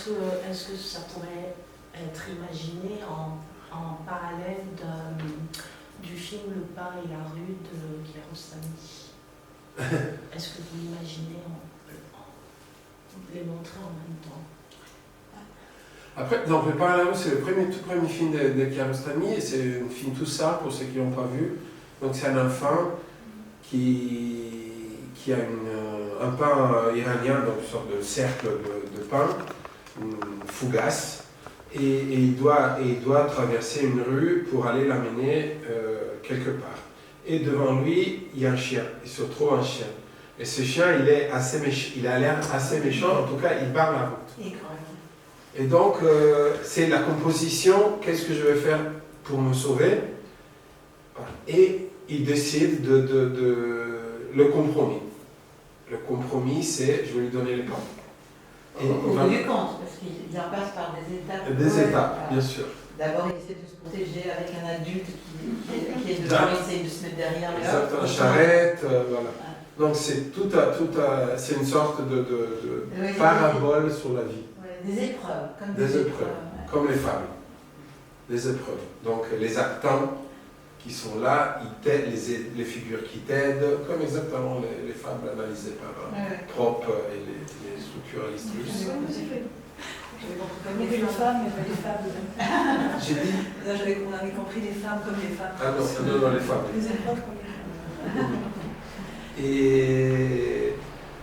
[SPEAKER 6] que ça pourrait être imaginé en parallèle du film Le pain et la rue de Kiarostami? Est-ce que vous l'imaginez les montrer en même temps?
[SPEAKER 1] Après, donc, Le pain et la rue, c'est le tout premier film de Kiarostami et c'est un film tout ça pour ceux qui n'ont pas vu. Donc c'est un enfant qui a un pain iranien, donc une sorte de cercle de pain, fugace, et il doit traverser une rue pour aller l'amener quelque part. Et devant lui, il y a un chien, il se trouve un chien. Et ce chien, il a l'air assez méchant, en tout cas, il barre la route. Et donc, c'est la composition, qu'est-ce que je vais faire pour me sauver? Et il décide le compromis. Le compromis, c'est je vais lui donner les pains.
[SPEAKER 2] Au bout du compte, parce qu'il en passe par des étapes.
[SPEAKER 1] Des étapes, bien sûr.
[SPEAKER 2] D'abord, il essaie de se protéger avec un adulte qui est devant, il essaie de se mettre derrière.
[SPEAKER 1] Exactement, la charrette, voilà. Donc c'est c'est une sorte de parabole sur la vie.
[SPEAKER 2] Des épreuves, comme
[SPEAKER 1] des épreuves, comme les femmes. Des épreuves. Donc les actants qui sont là, ils t'aident, les figures qui t'aident, comme exactement les fables analysées par Prop et les structuralistes russes.
[SPEAKER 10] J'avais compris comme les femmes, mais pas les femmes.
[SPEAKER 1] J'ai dit
[SPEAKER 10] On avait compris les femmes comme les femmes.
[SPEAKER 1] Ah non, les femmes.
[SPEAKER 10] Les épreuves comme les femmes.
[SPEAKER 1] Et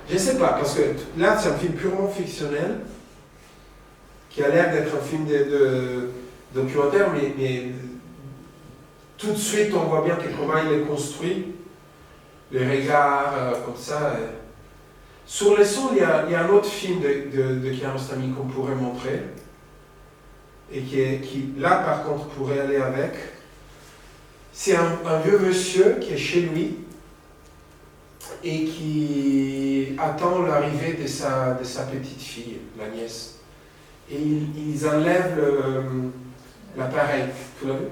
[SPEAKER 1] je sais pas, parce que là c'est un film purement fictionnel qui a l'air d'être un film de documentaire, mais tout de suite on voit bien comment il est construit, les regards comme ça. Sur les sons, il y a un autre film de Kiarostami qu'on pourrait montrer, et qui là par contre pourrait aller avec. C'est un vieux monsieur qui est chez lui et qui attend l'arrivée de sa petite fille, la nièce. Et ils enlèvent l'appareil. Tu l'as vu?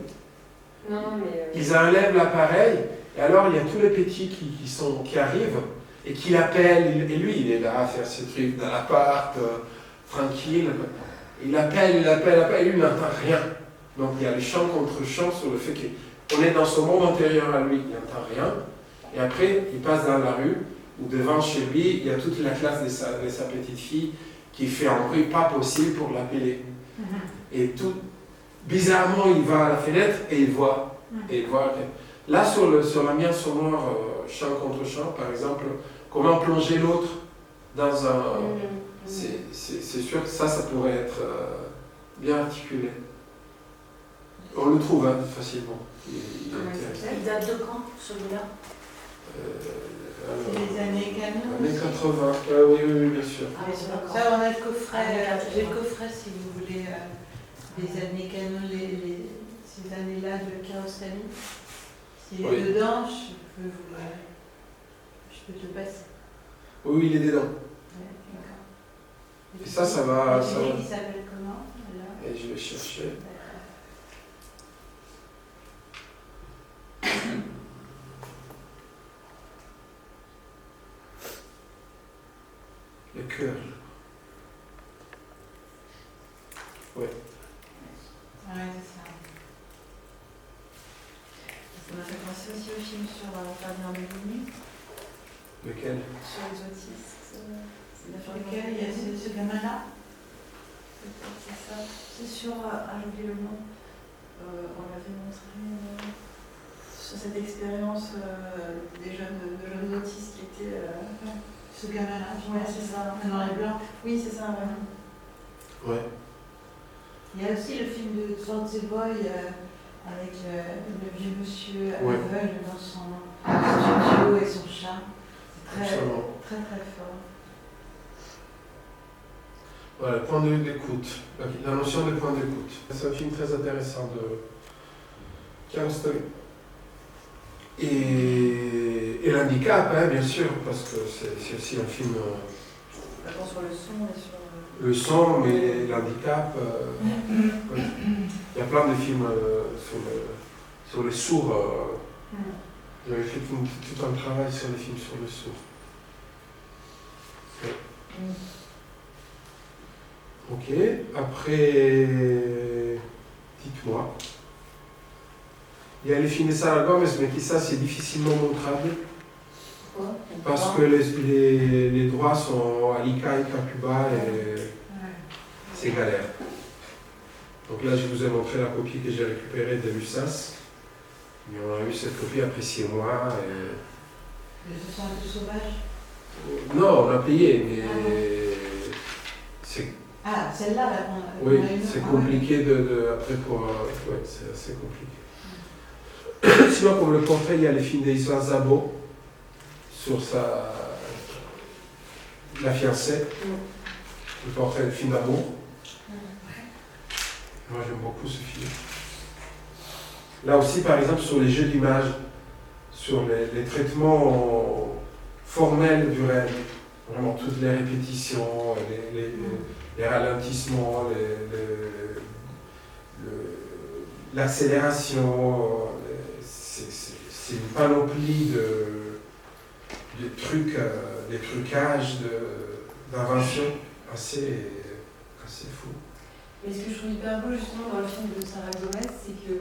[SPEAKER 9] Non, mais...
[SPEAKER 1] Ils enlèvent l'appareil, et alors il y a tous les petits qui arrivent et qui l'appellent. Et lui, il est là à faire ses trucs dans l'appart, tranquille. Il appelle, et lui, il n'entend rien. Donc il y a les chants contre chants sur le fait qu'on est dans ce monde antérieur à lui, il n'entend rien. Et après, il passe dans la rue, où devant chez lui, il y a toute la classe de sa petite fille qui fait un bruit pas possible pour l'appeler. Et tout, bizarrement, il va à la fenêtre et il voit. Là, sur la mienne sonore, chant contre chant, par exemple, comment plonger l'autre dans un... C'est sûr que ça pourrait être bien articulé. On le trouve facilement.
[SPEAKER 6] Il date de quand, celui-là?
[SPEAKER 2] C'est les années 80.
[SPEAKER 1] Années 80, oui, bien sûr.
[SPEAKER 2] Ça, on a le coffret, j'ai le coffret si vous voulez, des années canon, ces années-là de Kiarostami. S'il est dedans, je peux te le passer.
[SPEAKER 1] Oui, il est dedans.
[SPEAKER 2] Ouais, d'accord.
[SPEAKER 1] Et ça va.
[SPEAKER 2] Il s'appelle comment alors?
[SPEAKER 1] Et je vais chercher. Le cœur. Oui.
[SPEAKER 2] Ouais, c'est ça.
[SPEAKER 10] Ça m'a fait penser aussi au film sur Ferdinand Bellini.
[SPEAKER 1] Lequel?
[SPEAKER 10] Sur les autistes.
[SPEAKER 2] Lequel? Il y a ce gamin-là?
[SPEAKER 10] C'est ça. C'est sur... j'ai oublié le nom. On l'avait montré sur cette expérience des jeunes autistes qui étaient...
[SPEAKER 2] Ce gamin-là,
[SPEAKER 10] ouais, c'est ça.
[SPEAKER 2] Noir et blanc.
[SPEAKER 10] Oui, c'est ça,
[SPEAKER 1] ouais.
[SPEAKER 2] Il y a aussi le film de Swansea Boy avec le vieux monsieur aveugle dans son studio et son chat. C'est très fort.
[SPEAKER 1] Voilà, le point d'écoute, la notion de point d'écoute. C'est un film très intéressant de Kiarostami. Et l'handicap, bien sûr, parce que c'est aussi un film...
[SPEAKER 10] D'abord sur le son et sur...
[SPEAKER 1] Le son, mais l'handicap... ouais. Il y a plein de films sur les sourds. J'avais fait tout un travail sur les films sur les sourds. Ouais. Ok, après... Dites-moi. Il y a les films de Sarah Gomez, mais qui ça c'est difficilement montrable.
[SPEAKER 9] Pourquoi?
[SPEAKER 1] Parce que les droits sont à l'ICA et Cuba et c'est galère. Donc là je vous ai montré la copie que j'ai récupérée de l'USAS. Mais on a eu cette copie après 6 mois.
[SPEAKER 2] Et... Ce sont un peu sauvages?
[SPEAKER 1] Non, on a payé, mais c'est...
[SPEAKER 2] Ah, celle-là, là,
[SPEAKER 1] oui, c'est compliqué après pour... ouais, c'est assez compliqué. Sinon, comme le portrait, il y a les films d'Isla Szabo sur la fiancée, le portrait, le film d'amour. Moi, j'aime beaucoup ce film. Là aussi, par exemple, sur les jeux d'image, sur les traitements formels du rêve, vraiment toutes les répétitions, les ralentissements, l'accélération. C'est une panoplie de trucs, des trucages, d'inventions assez fou.
[SPEAKER 9] Mais ce que je trouve hyper beau justement dans le film de Sarah Gomez, c'est que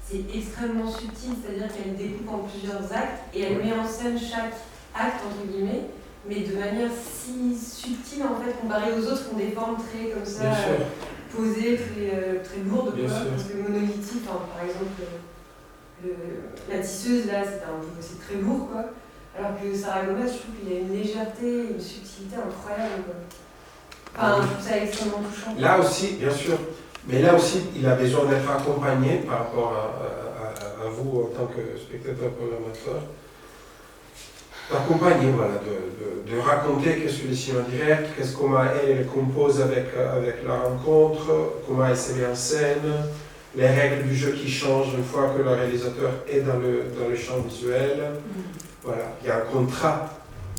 [SPEAKER 9] c'est extrêmement subtil, c'est-à-dire qu'elle découpe en plusieurs actes et elle met en scène chaque acte, entre guillemets, mais de manière si subtile en fait, comparée aux autres qui ont des formes très comme ça, posées, très lourdes, quoi, parce que monolithique, par exemple, la tisseuse là, c'est très lourd, quoi. Alors que Sarah Gomez, je trouve qu'il y a une légèreté, une subtilité incroyable, quoi. Enfin, je trouve ça extrêmement touchant.
[SPEAKER 1] Là aussi, bien sûr, mais là aussi, il a besoin d'être accompagné par rapport à vous en tant que spectateur programmateur, d'accompagner, voilà, de raconter qu'est-ce que le cinéma direct, comment elle compose avec la rencontre, comment elle se met en scène, les règles du jeu qui changent une fois que le réalisateur est dans le champ visuel. Voilà, il y a un contrat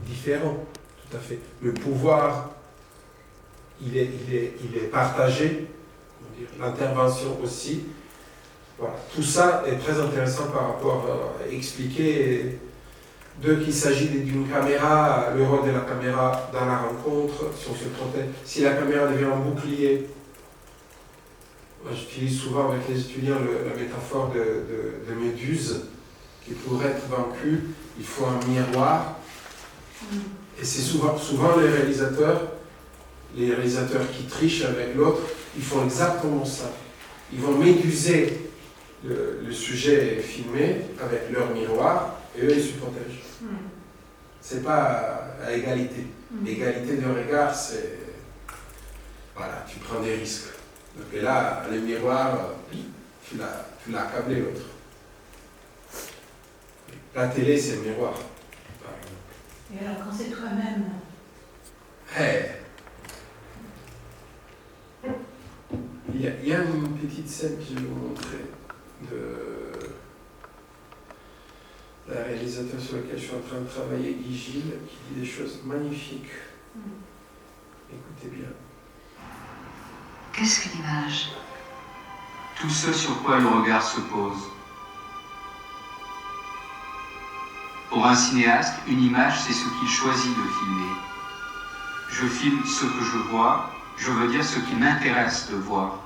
[SPEAKER 1] différent, tout à fait. Le pouvoir, il est partagé, l'intervention aussi. Voilà. Tout ça est très intéressant par rapport à expliquer qu'il s'agit d'une caméra, le rôle de la caméra dans la rencontre, si on se protège. Si la caméra devient un bouclier, moi j'utilise souvent avec les étudiants la métaphore de Méduse, qui pour être vaincu, il faut un miroir. Et c'est souvent les réalisateurs qui trichent avec l'autre, ils font exactement ça. Ils vont méduser le sujet filmé avec leur miroir, et eux ils se protègent. C'est pas à égalité. L'égalité de regard, c'est... Voilà, tu prends des risques. Donc et là, le miroir, tu l'as accablé l'autre. La télé, c'est le miroir.
[SPEAKER 2] Et alors, quand c'est toi-même?
[SPEAKER 1] Il y a une petite scène que je vais vous montrer de la réalisateur sur laquelle je suis en train de travailler, Guy Gilles, qui dit des choses magnifiques. Écoutez bien.
[SPEAKER 12] Qu'est-ce qu'une image?
[SPEAKER 13] Tout ce sur quoi le regard se pose. Pour un cinéaste, une image, c'est ce qu'il choisit de filmer. Je filme ce que je vois, je veux dire ce qui m'intéresse de voir.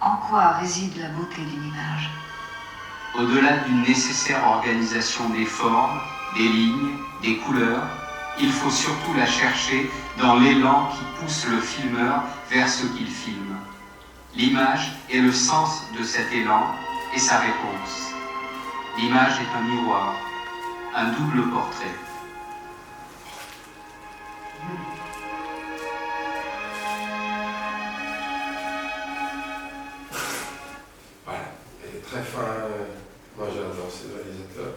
[SPEAKER 12] En quoi réside la beauté d'une image?
[SPEAKER 13] Au-delà d'une nécessaire organisation des formes, des lignes, des couleurs, il faut surtout la chercher dans l'élan qui pousse le filmeur vers ce qu'il filme. L'image est le sens de cet élan et sa réponse. L'image est un miroir, un double portrait.
[SPEAKER 1] Voilà, elle est très fin. Moi j'adore ces réalisateurs.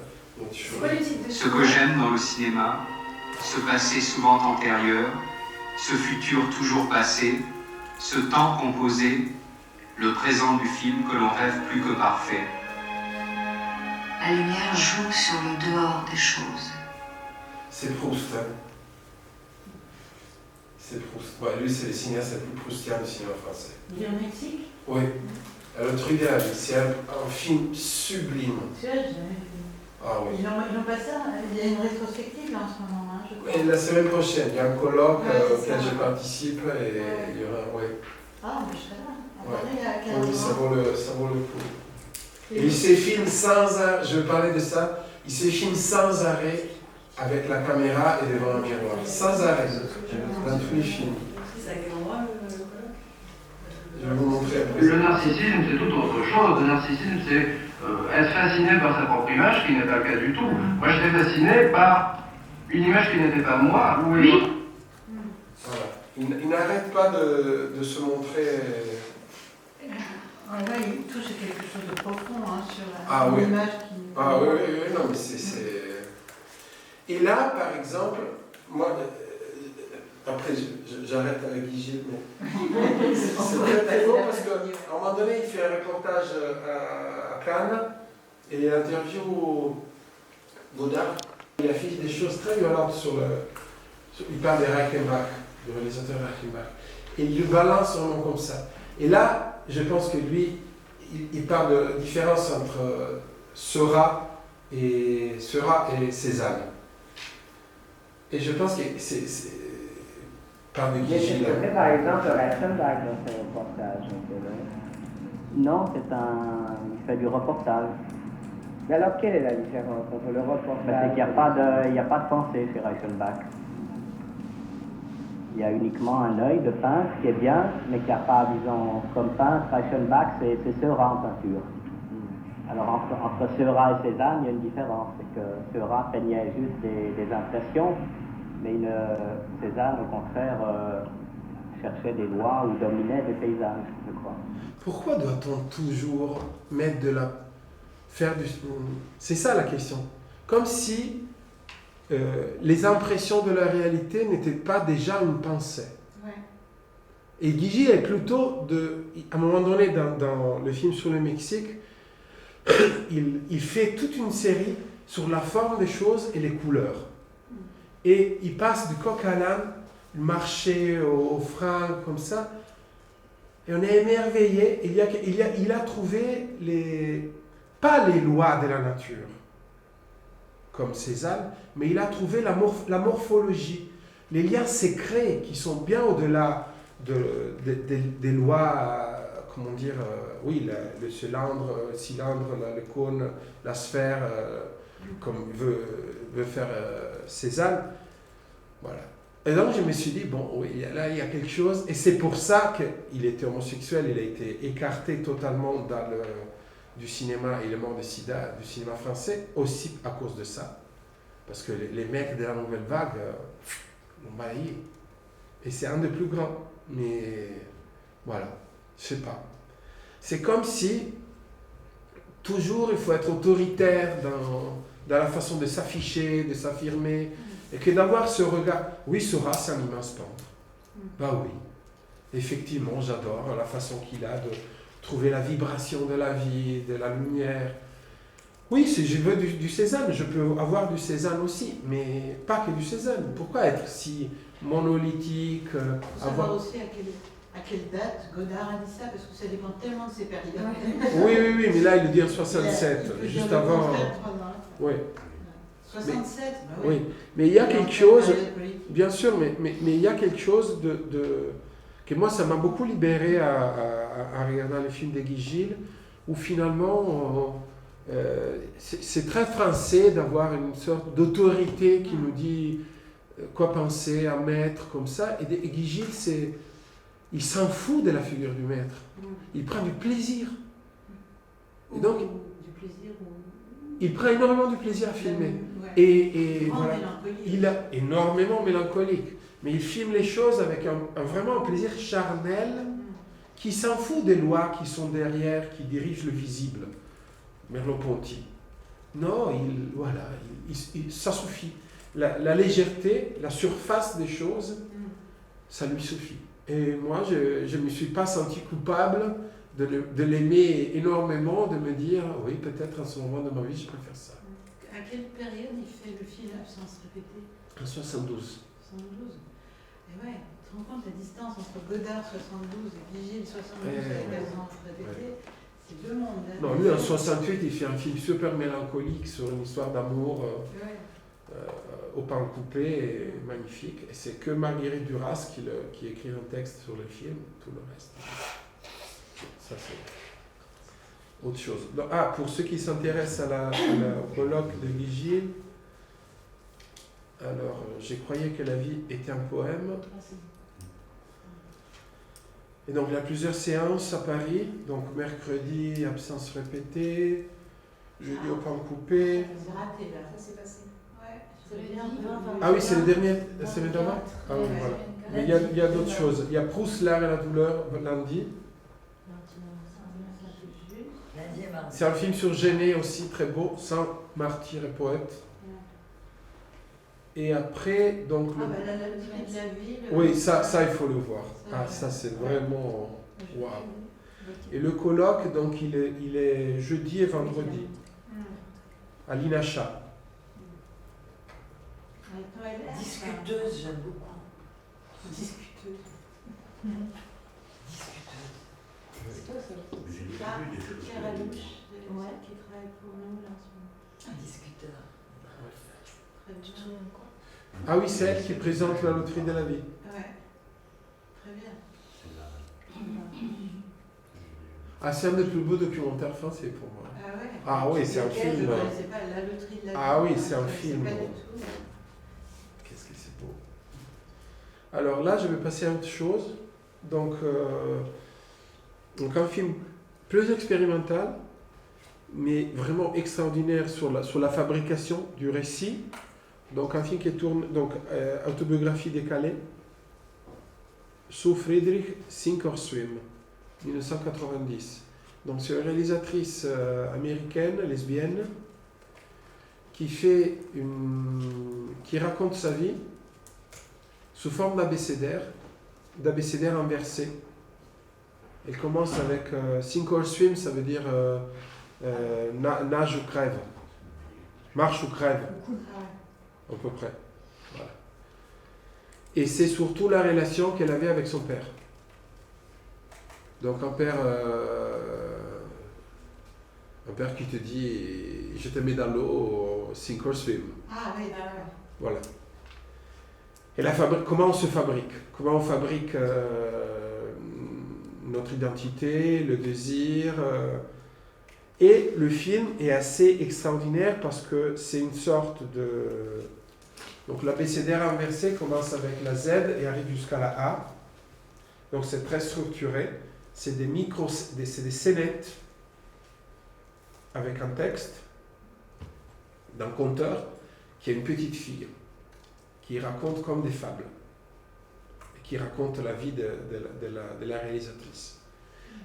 [SPEAKER 13] Ce que j'aime dans le cinéma, ce passé souvent antérieur, ce futur toujours passé, ce temps composé, le présent du film que l'on rêve plus que parfait.
[SPEAKER 12] La lumière joue sur le dehors des choses.
[SPEAKER 1] C'est Proust. Hein. C'est Proust. Ouais, lui, c'est le cinéaste le plus proustien du cinéma français.
[SPEAKER 2] Il est au Mexique?
[SPEAKER 1] Oui. Le truc de la vie, c'est un film sublime.
[SPEAKER 2] Tu vois, j'ai jamais vu.
[SPEAKER 1] Ah oui.
[SPEAKER 2] Ils ont pas ça? Il y a une rétrospective là en ce moment, hein, je crois.
[SPEAKER 1] Et la semaine prochaine, il y a un colloque auquel je participe et il y aura. Ouais.
[SPEAKER 2] Ah, mais je serai là.
[SPEAKER 1] Oui, ça vaut le coup. Et il se filme sans arrêt, je vais parler de ça, il se filme sans arrêt avec la caméra et devant un miroir. Sans arrêt, dans tous les films.
[SPEAKER 10] C'est à quel endroit le colloque?
[SPEAKER 1] Je vais vous montrer après.
[SPEAKER 11] Le narcissisme, c'est tout autre chose. Le narcissisme, c'est être fasciné par sa propre image, ce qui n'est pas le cas du tout. Moi, j'étais fasciné par une image qui n'était pas moi.
[SPEAKER 3] Oui.
[SPEAKER 1] Voilà. Il n'arrête pas de se montrer...
[SPEAKER 2] Ah ouais, il touche quelque chose de profond hein, sur
[SPEAKER 1] oui.
[SPEAKER 2] l'image qui...
[SPEAKER 1] Ah oui, non, mais c'est... Et là, par exemple, moi, après j'arrête avec Guy Gilles, mais c'est très beau parce qu'à un moment donné, il fait un reportage à Cannes et il interviewe Godard. Il affiche des choses très violentes il parle de Reichenbach, du réalisateur Reichenbach, et il le balance vraiment comme ça. Et là, je pense que lui, il parle de différence entre Seurat et Cézanne. Et je pense que c'est par de
[SPEAKER 14] J'ai fait par exemple Reichenbach dans ses reportages. Non, il fait du reportage. Mais alors, quelle est la différence entre le reportage?
[SPEAKER 15] C'est qu'il n'y a pas de pensée chez Reichenbach.
[SPEAKER 14] Il y a uniquement un œil de peintre qui est bien, mais qui n'a pas, disons, comme peintre, Reichenbach, c'est Seurat en peinture. Alors entre Seurat et Cézanne, il y a une différence, c'est que Seurat peignait juste des impressions, mais Cézanne, au contraire, cherchait des lois ou dominait des paysages, je crois.
[SPEAKER 15] Pourquoi doit-on toujours mettre C'est ça la question. Comme si les impressions de la réalité n'étaient pas déjà une pensée. Ouais. Et Guigil est plutôt à un moment donné dans le film sur le Mexique, il fait toute une série sur la forme des choses et les couleurs. Et il passe du coq à l'âne, le marché au frein, comme ça. Et on est émerveillé. Il a trouvé pas les lois de la nature, comme Cézanne, mais il a trouvé la morphologie, les liens secrets qui sont bien au-delà des lois, comment dire, le cylindre, le cône, la sphère, comme veut faire Cézanne. Voilà. Et donc je me suis dit, bon, oui, là il y a quelque chose, et c'est pour ça qu'il était homosexuel, il a été écarté totalement du cinéma, il est mort de sida, du cinéma français, aussi à cause de ça. Parce que les mecs de la nouvelle vague l'ont balayé. Et c'est un des plus grands. Mais voilà, je sais pas. C'est comme si toujours il faut être autoritaire dans la façon de s'afficher, de s'affirmer, et que d'avoir ce regard. Oui, Seurat, c'est un immense peintre. Bah oui. Effectivement, j'adore la façon qu'il a de trouver la vibration de la vie, de la lumière. Oui, si je veux du Cézanne, je peux avoir du Cézanne aussi, mais pas que du Cézanne. Pourquoi être si monolithique?
[SPEAKER 2] Il faut savoir aussi à quelle date Godard a dit ça, parce que ça dépend tellement de ses périodes.
[SPEAKER 15] Oui, mais là il le dit en 67, juste avant. Oui.
[SPEAKER 2] 67,
[SPEAKER 15] oui. Mais il y a quelque chose, bien sûr, mais il y a quelque chose que moi ça m'a beaucoup libéré à regarder les films de Guigil, où finalement c'est très français d'avoir une sorte d'autorité qui nous dit quoi penser, à mettre, comme ça. Et Guigil, il s'en fout de la figure du maître. Il prend du plaisir. Et donc, il prend énormément de plaisir à filmer. Et voilà, il est énormément mélancolique. Mais il filme les choses avec vraiment un plaisir charnel qui s'en fout des lois qui sont derrière, qui dirigent le visible. Merleau-Ponty. Non, ça suffit. La légèreté, la surface des choses, ça lui suffit. Et moi, je ne me suis pas senti coupable de l'aimer énormément, de me dire, oui, peut-être à ce moment de ma vie, je préfère ça.
[SPEAKER 2] À quelle période il fait le film Absence répétée?
[SPEAKER 15] En 72.
[SPEAKER 2] 72. Et ouais, tu te rends compte la distance entre Godard 72 et Guigil 72 avec Absence répétée, c'est deux mondes.
[SPEAKER 15] Non, lui en 68, il fait un film super mélancolique sur une histoire d'amour au pain coupé, et magnifique. Et c'est que Marguerite Duras qui écrit un texte sur le film, tout le reste. Ça, c'est autre chose. Donc, pour ceux qui s'intéressent au colloque de Guigil, alors, je croyais que la vie était un poème. Et donc, il y a plusieurs séances à Paris. Donc, mercredi, absence répétée. Jeudi, au pain coupé.
[SPEAKER 2] C'est raté, là. Ça s'est passé.
[SPEAKER 15] Ah oui, c'est le dernier semaine d'avant. Ah oui, voilà. Mais il y a d'autres choses. Il y a Proust, l'art et la douleur, lundi. C'est un film sur Genet aussi, très beau, Saint, martyr et poète. Et après, donc...
[SPEAKER 2] la loterie de la ville...
[SPEAKER 15] Oui, ça, il faut le voir. Ça, c'est vraiment... Waouh. Et le colloque, donc, il est jeudi et vendredi, à l'INACHA.
[SPEAKER 8] Discuteuse, j'aime beaucoup.
[SPEAKER 2] Discuteuse.
[SPEAKER 8] C'est quoi ça?
[SPEAKER 2] Claire Alouche, qui travaille pour nous là en ce moment.
[SPEAKER 8] Un discuteur.
[SPEAKER 15] Ah oui, c'est elle qui présente la loterie de la vie.
[SPEAKER 2] Ouais, très bien.
[SPEAKER 15] C'est un des plus beaux documentaires français pour moi.
[SPEAKER 2] Ah ouais.
[SPEAKER 15] Ah oui, c'est un film.
[SPEAKER 2] Je ne connaissais pas la loterie de la vie.
[SPEAKER 15] Ah oui, c'est un film.
[SPEAKER 2] Pas du tout.
[SPEAKER 15] Qu'est-ce que c'est beau. Alors là, je vais passer à autre chose. Donc un film plus expérimental, mais vraiment extraordinaire sur la fabrication du récit. Donc un film qui tourne, autobiographie décalée, Sue Friedrich, Sink or Swim, 1990. Donc c'est une réalisatrice américaine, lesbienne, qui raconte sa vie sous forme d'abécédaire inversé. Elle commence avec Sink or Swim, ça veut dire nage ou crève, marche ou crève, à peu près. Voilà. Et c'est surtout la relation qu'elle avait avec son père. Donc un père qui te dit je te mets dans l'eau, sink or swim.
[SPEAKER 2] Ah oui, d'accord.
[SPEAKER 15] Voilà. Et comment on se fabrique? Comment on fabrique notre identité, le désir. Et le film est assez extraordinaire parce que c'est une sorte de... Donc l'abécédaire inversé commence avec la Z et arrive jusqu'à la A. Donc c'est très structuré. C'est des scénettes avec un texte d'un conteur qui est une petite fille qui raconte comme des fables et qui raconte la vie de la réalisatrice.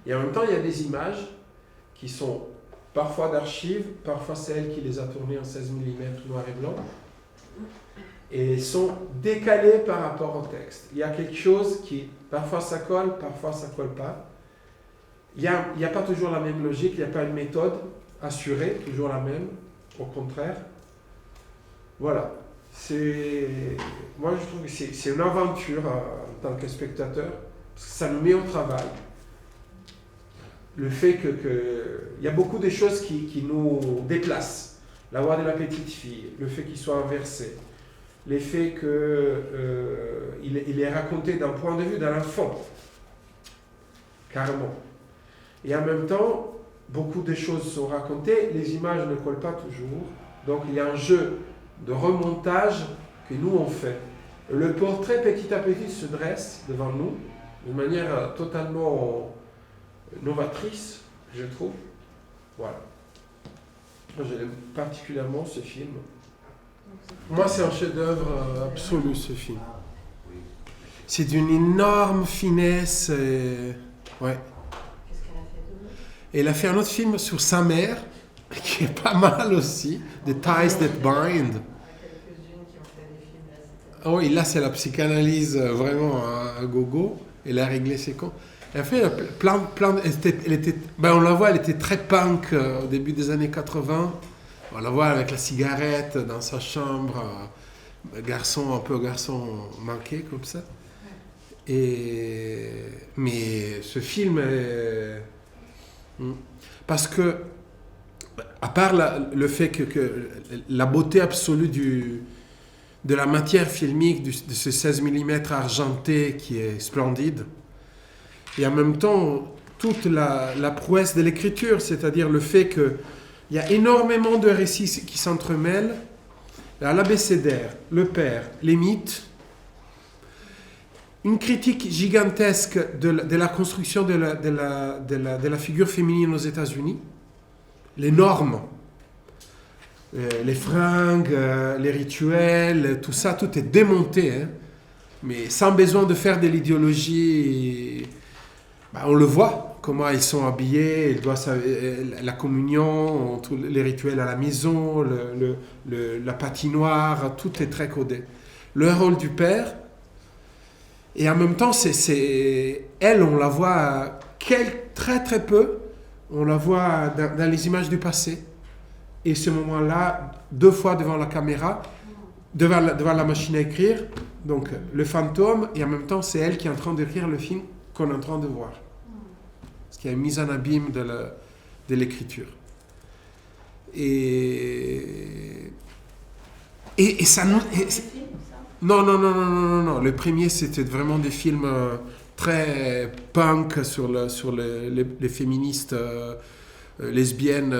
[SPEAKER 15] Et en même temps, il y a des images qui sont parfois d'archives, parfois c'est elle qui les a tournées en 16 mm noir et blanc, et sont décalées par rapport au texte. Il y a quelque chose qui, parfois ça colle pas. Il n'y a pas toujours la même logique, il n'y a pas une méthode assurée, toujours la même, au contraire. Voilà. Moi je trouve que c'est une aventure en tant que spectateur, parce que ça nous met au travail. Le fait il y a beaucoup de choses qui nous déplacent. La voix de la petite fille, le fait qu'il soit inversé, l'effet qu'il est raconté d'un point de vue d'un enfant, carrément. Et en même temps, beaucoup de choses sont racontées, les images ne collent pas toujours, donc il y a un jeu de remontage que nous on fait. Le portrait petit à petit se dresse devant nous, de manière totalement novatrice, je trouve. Voilà. Moi, j'aime particulièrement ce film. Moi, c'est un chef-d'œuvre absolu, ce film. C'est d'une énorme finesse. Ouais.
[SPEAKER 6] Qu'est-ce qu'elle a fait d'autre?
[SPEAKER 15] Elle a fait un autre film sur sa mère, qui est pas mal aussi, The Ties That Bind. Ah oui, là, c'est la psychanalyse vraiment à gogo. Elle a réglé ses comptes. Elle a fait plein on la voit, elle était très punk au début des années 80. On la voit avec la cigarette dans sa chambre, garçon manqué comme ça. Mais ce film est... Parce que, à part le fait que la beauté absolue de la matière filmique, de ce 16 mm argenté qui est splendide, et en même temps, toute la prouesse de l'écriture, c'est-à-dire le fait qu'il y a énormément de récits qui s'entremêlent, l'abécédaire, le père, les mythes, une critique gigantesque de la construction de la figure féminine aux États-Unis, les normes, les fringues, les rituels, tout ça, tout est démonté, hein, mais sans besoin de faire de l'idéologie. On le voit, comment ils sont habillés, la communion, tous les rituels à la maison, la patinoire, tout est très codé. Le rôle du père, et en même temps, elle, on la voit très très peu, on la voit dans les images du passé. Et ce moment-là, 2 fois devant la caméra, devant la machine à écrire, donc le fantôme, et en même temps, c'est elle qui est en train d'écrire le film qu'on est en train de voir. Parce qu'il y a une mise en abîme de l'écriture. Et ça nous... Non. Le premier, c'était vraiment des films très punk sur les féministes lesbiennes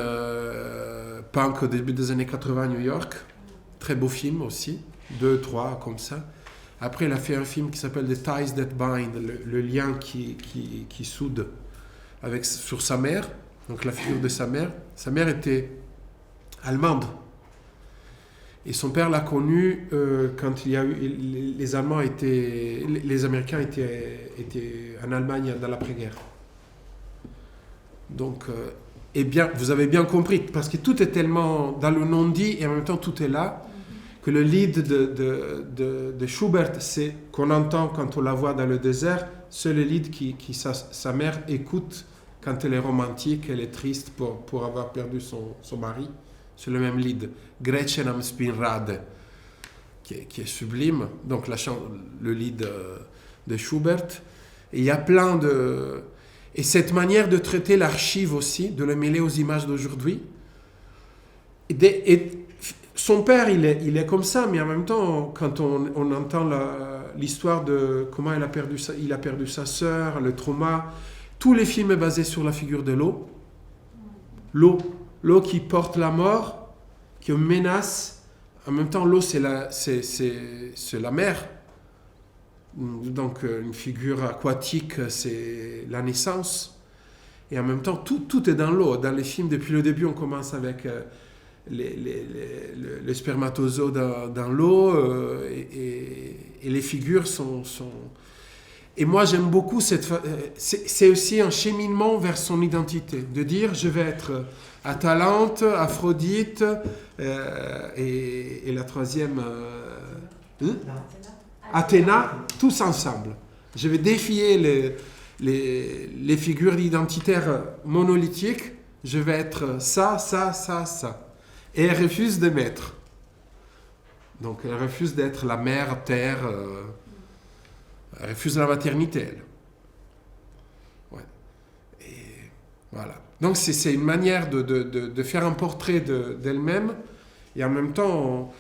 [SPEAKER 15] punk au début des années 80 à New York. Très beau film aussi. 2, 3, comme ça. Après, elle a fait un film qui s'appelle The Ties That Bind, le lien qui soude sur sa mère, donc la figure de sa mère. Sa mère était allemande. Et son père l'a connue quand il y a eu, les Américains étaient en Allemagne dans l'après-guerre. Donc, vous avez bien compris, parce que tout est tellement dans le non-dit et en même temps tout est là, que le lead de Schubert, c'est qu'on entend quand on la voit dans le désert, c'est le lead qui sa mère écoute quand elle est romantique, elle est triste pour avoir perdu son mari. C'est le même lead, Gretchen am Spinnrad, qui est sublime, donc le lead de Schubert. Et il y a plein de... Et cette manière de traiter l'archive aussi, de le mêler aux images d'aujourd'hui. Et son père, il est comme ça, mais en même temps, quand on entend l'histoire de comment il a perdu sa sœur, le trauma, tous les films sont basés sur la figure de l'eau. L'eau qui porte la mort, qui menace. En même temps, l'eau, c'est la mer. Donc, une figure aquatique, c'est la naissance. Et en même temps, tout est dans l'eau. Dans les films, depuis le début, on commence avec les spermatozodes dans l'eau. Et les figures sont... Et moi, j'aime beaucoup c'est aussi un cheminement vers son identité. De dire, je vais être Atalante, Aphrodite, et la troisième... Athéna, tous ensemble. Je vais défier les figures identitaires monolithiques. Je vais être ça. Et elle refuse de m'être. Donc, elle refuse d'être la mère, terre. Elle refuse la maternité, elle. Ouais. Et voilà. Donc, c'est une manière de faire un portrait d'elle-même. Et en même temps...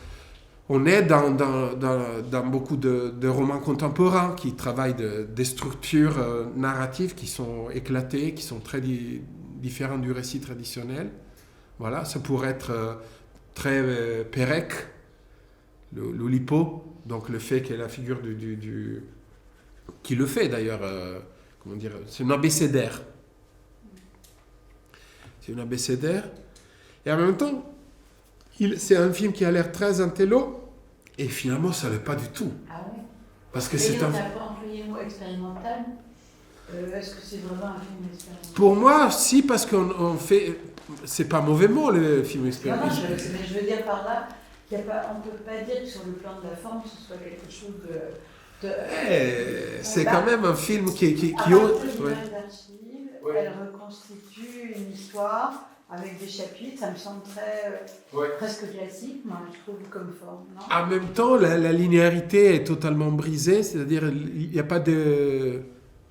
[SPEAKER 15] On est dans beaucoup de romans contemporains qui travaillent des structures narratives qui sont éclatées, qui sont très différentes du récit traditionnel. Voilà, ça pourrait être très Pérec, l'Oulipo, donc le fait qu'est la figure qui le fait d'ailleurs, comment dire, c'est une abécédaire. C'est une abécédaire. Et en même temps, c'est un film qui a l'air très intello, et finalement, ça ne l'est pas du tout.
[SPEAKER 2] Ah oui.
[SPEAKER 15] Parce que
[SPEAKER 2] on n'a pas employé le mot expérimental. Est-ce que c'est vraiment un film expérimental?
[SPEAKER 15] Pour moi, si, parce qu'on fait... C'est pas mauvais mot, le film expérimental.
[SPEAKER 2] Non, mais je veux dire par là, on ne peut pas dire que sur le plan de la forme, ce soit quelque chose de
[SPEAKER 15] c'est quand même un film qui
[SPEAKER 2] ouais. Elle reconstitue une histoire avec des chapitres, ça me semble presque classique, moi je trouve, comme forme. Non?
[SPEAKER 15] En même temps, la linéarité est totalement brisée, c'est-à-dire il n'y a pas de...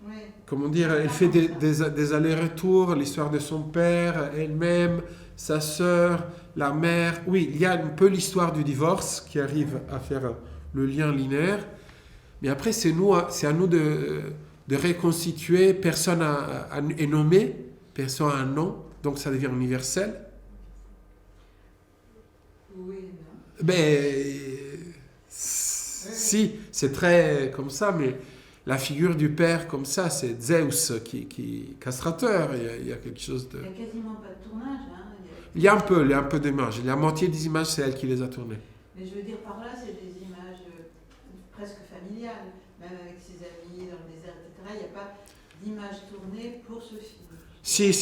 [SPEAKER 15] Oui. Comment dire, elle fait des allers-retours, l'histoire de son père, elle-même, sa sœur, la mère. Oui, il y a un peu l'histoire du divorce qui arrive à faire le lien linéaire, mais après c'est à nous de reconstituer, personne est nommé, personne a un nom. Donc ça devient universel.
[SPEAKER 2] Oui, non.
[SPEAKER 15] Si, c'est très comme ça, mais la figure du père comme ça, c'est Zeus qui castrateur. Il y a quelque chose de...
[SPEAKER 2] Il n'y a quasiment pas de tournage. Hein.
[SPEAKER 15] Il y a un peu d'images. La moitié des images, c'est elle qui les a tournées.
[SPEAKER 2] Mais je veux dire, par là, c'est des images presque familiales, même avec ses amis dans le désert, etc. Il n'y a pas d'images tournées pour ce film. Si.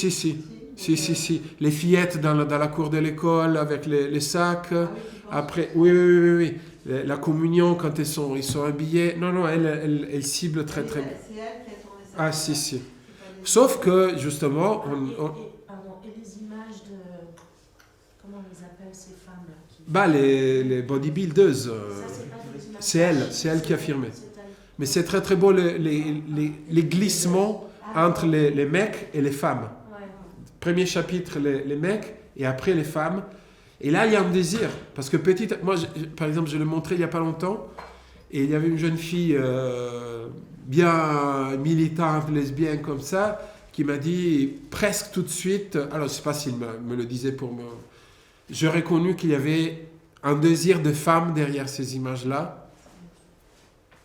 [SPEAKER 2] Les fillettes dans la cour de l'école avec les sacs. Après, oui. La communion quand ils sont habillés. Non, elle cible très bien. C'est elle qui a tourné ça.
[SPEAKER 15] Ah, si. Sauf que, justement...
[SPEAKER 6] Et les images de... Comment on les appelle, ces femmes-là
[SPEAKER 15] les bodybuilders. C'est elle qui a filmé. Mais c'est très très beau les glissements entre les mecs et les femmes. Premier chapitre, les mecs, et après les femmes. Et là, il y a un désir. Parce que moi, par exemple, je l'ai montré il n'y a pas longtemps, et il y avait une jeune fille bien militante, lesbienne comme ça, qui m'a dit presque tout de suite, alors je ne sais pas s'il me le disait pour moi, j'ai reconnu qu'il y avait un désir de femme derrière ces images-là.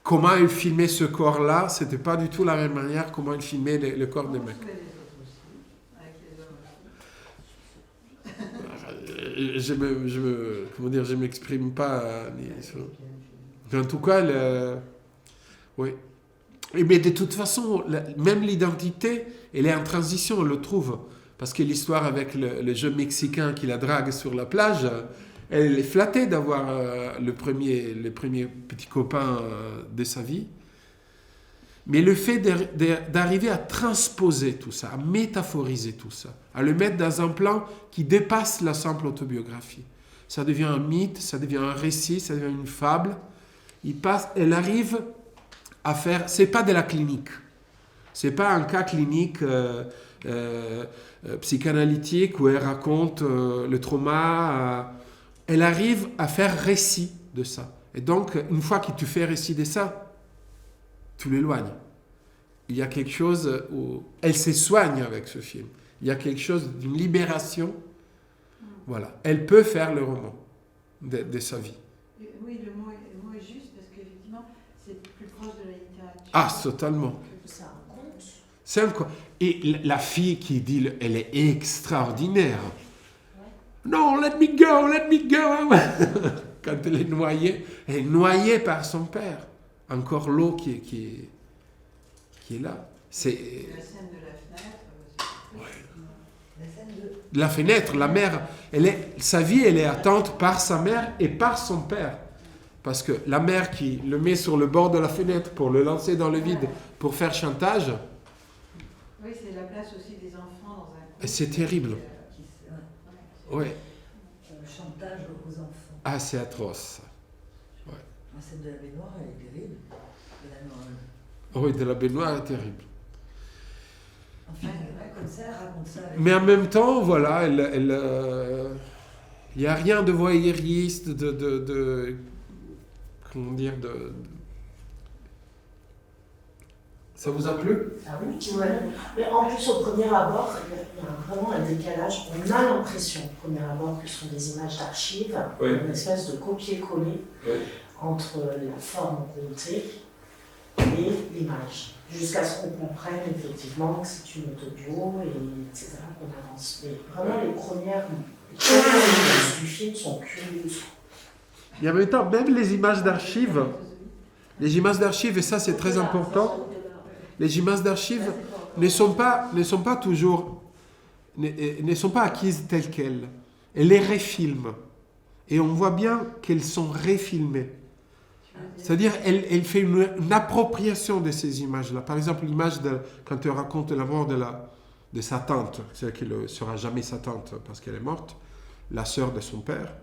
[SPEAKER 15] comment il filmait ce corps-là, c'était pas du tout la même manière comment il filmait le corps des mecs. Je m'exprime pas. En tout cas, oui. Mais de toute façon, même l'identité, elle est en transition, on le trouve. Parce que l'histoire avec le jeune Mexicain qui la drague sur la plage, elle est flattée d'avoir le premier petit copain de sa vie. Mais le fait d'arriver à transposer tout ça, à métaphoriser tout ça, à le mettre dans un plan qui dépasse la simple autobiographie. Ça devient un mythe, ça devient un récit, ça devient une fable. Elle arrive à faire... C'est pas de la clinique. C'est pas un cas clinique psychanalytique où elle raconte le trauma. Elle arrive à faire récit de ça. Et donc, une fois que tu fais récit de ça, tu l'éloignes. Il y a quelque chose où... Elle se soigne avec ce film. Il y a quelque chose d'une libération. Voilà. Elle peut faire le roman de sa vie.
[SPEAKER 2] Oui, le mot est juste parce qu'effectivement, c'est plus proche de la littérature.
[SPEAKER 15] Ah, totalement.
[SPEAKER 6] C'est un conte.
[SPEAKER 15] C'est un conte. Et la fille qui dit, elle est extraordinaire. Ouais. Non, let me go. Quand elle est noyée par son père. Encore l'eau qui est là. C'est
[SPEAKER 2] la scène de la fenêtre.
[SPEAKER 15] Ouais. La fenêtre, la mère, sa vie, elle est atteinte par sa mère et par son père. Parce que la mère qui le met sur le bord de la fenêtre pour le lancer dans le vide, pour faire chantage.
[SPEAKER 2] Oui, c'est la place aussi des enfants dans un couple.
[SPEAKER 15] C'est terrible. Oui.
[SPEAKER 8] Le chantage aux enfants.
[SPEAKER 15] Ah, c'est atroce. Ouais.
[SPEAKER 8] La scène de la baignoire, elle est terrible.
[SPEAKER 15] Oui, de la baignoire est terrible.
[SPEAKER 8] Enfin, comme ça, elle raconte ça.
[SPEAKER 15] Mais en même temps, voilà, il n'y a rien de voyeuriste, comment dire, Ça vous a plu?
[SPEAKER 6] Ah oui, ouais. Mais en plus, au premier abord, il y a vraiment un décalage. On a l'impression, au premier abord, que ce sont des images d'archives,
[SPEAKER 15] oui.
[SPEAKER 6] Une espèce de copier-coller oui. Entre la forme contée et l'image, jusqu'à ce qu'on comprenne effectivement que c'est une autobio, et etc., qu'on avance. Mais vraiment, les premières images du film sont curieuses.
[SPEAKER 15] Et en même temps, même les images d'archives, et ça c'est très important, les images d'archives ne sont pas acquises telles quelles. Elles les refilment. Et on voit bien qu'elles sont refilmées. C'est-à-dire, elle fait une appropriation de ces images-là. Par exemple, l'image quand elle raconte la mort de sa tante, celle qui ne sera jamais sa tante parce qu'elle est morte, la sœur de son père.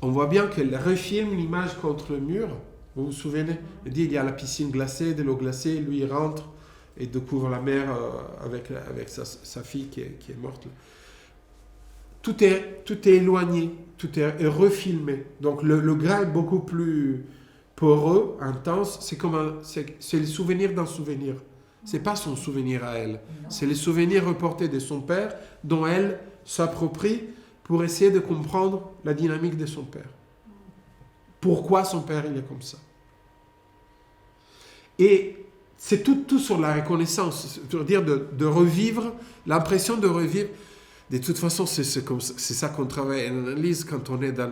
[SPEAKER 15] On voit bien qu'elle refilme l'image contre le mur. Vous vous souvenez? Elle dit, il y a la piscine glacée, de l'eau glacée, lui il rentre et découvre la mère avec sa fille qui est morte. Tout est éloigné, tout est refilmé. Donc le grain est beaucoup plus poreux, intense. C'est le souvenir d'un souvenir. C'est pas son souvenir à elle. C'est les souvenirs reportés de son père dont elle s'approprie pour essayer de comprendre la dynamique de son père. Pourquoi son père il est comme ça. Et c'est tout sur la reconnaissance, c'est-à-dire de revivre, l'impression de revivre. De toute façon, c'est ça qu'on travaille en analyse quand on est dans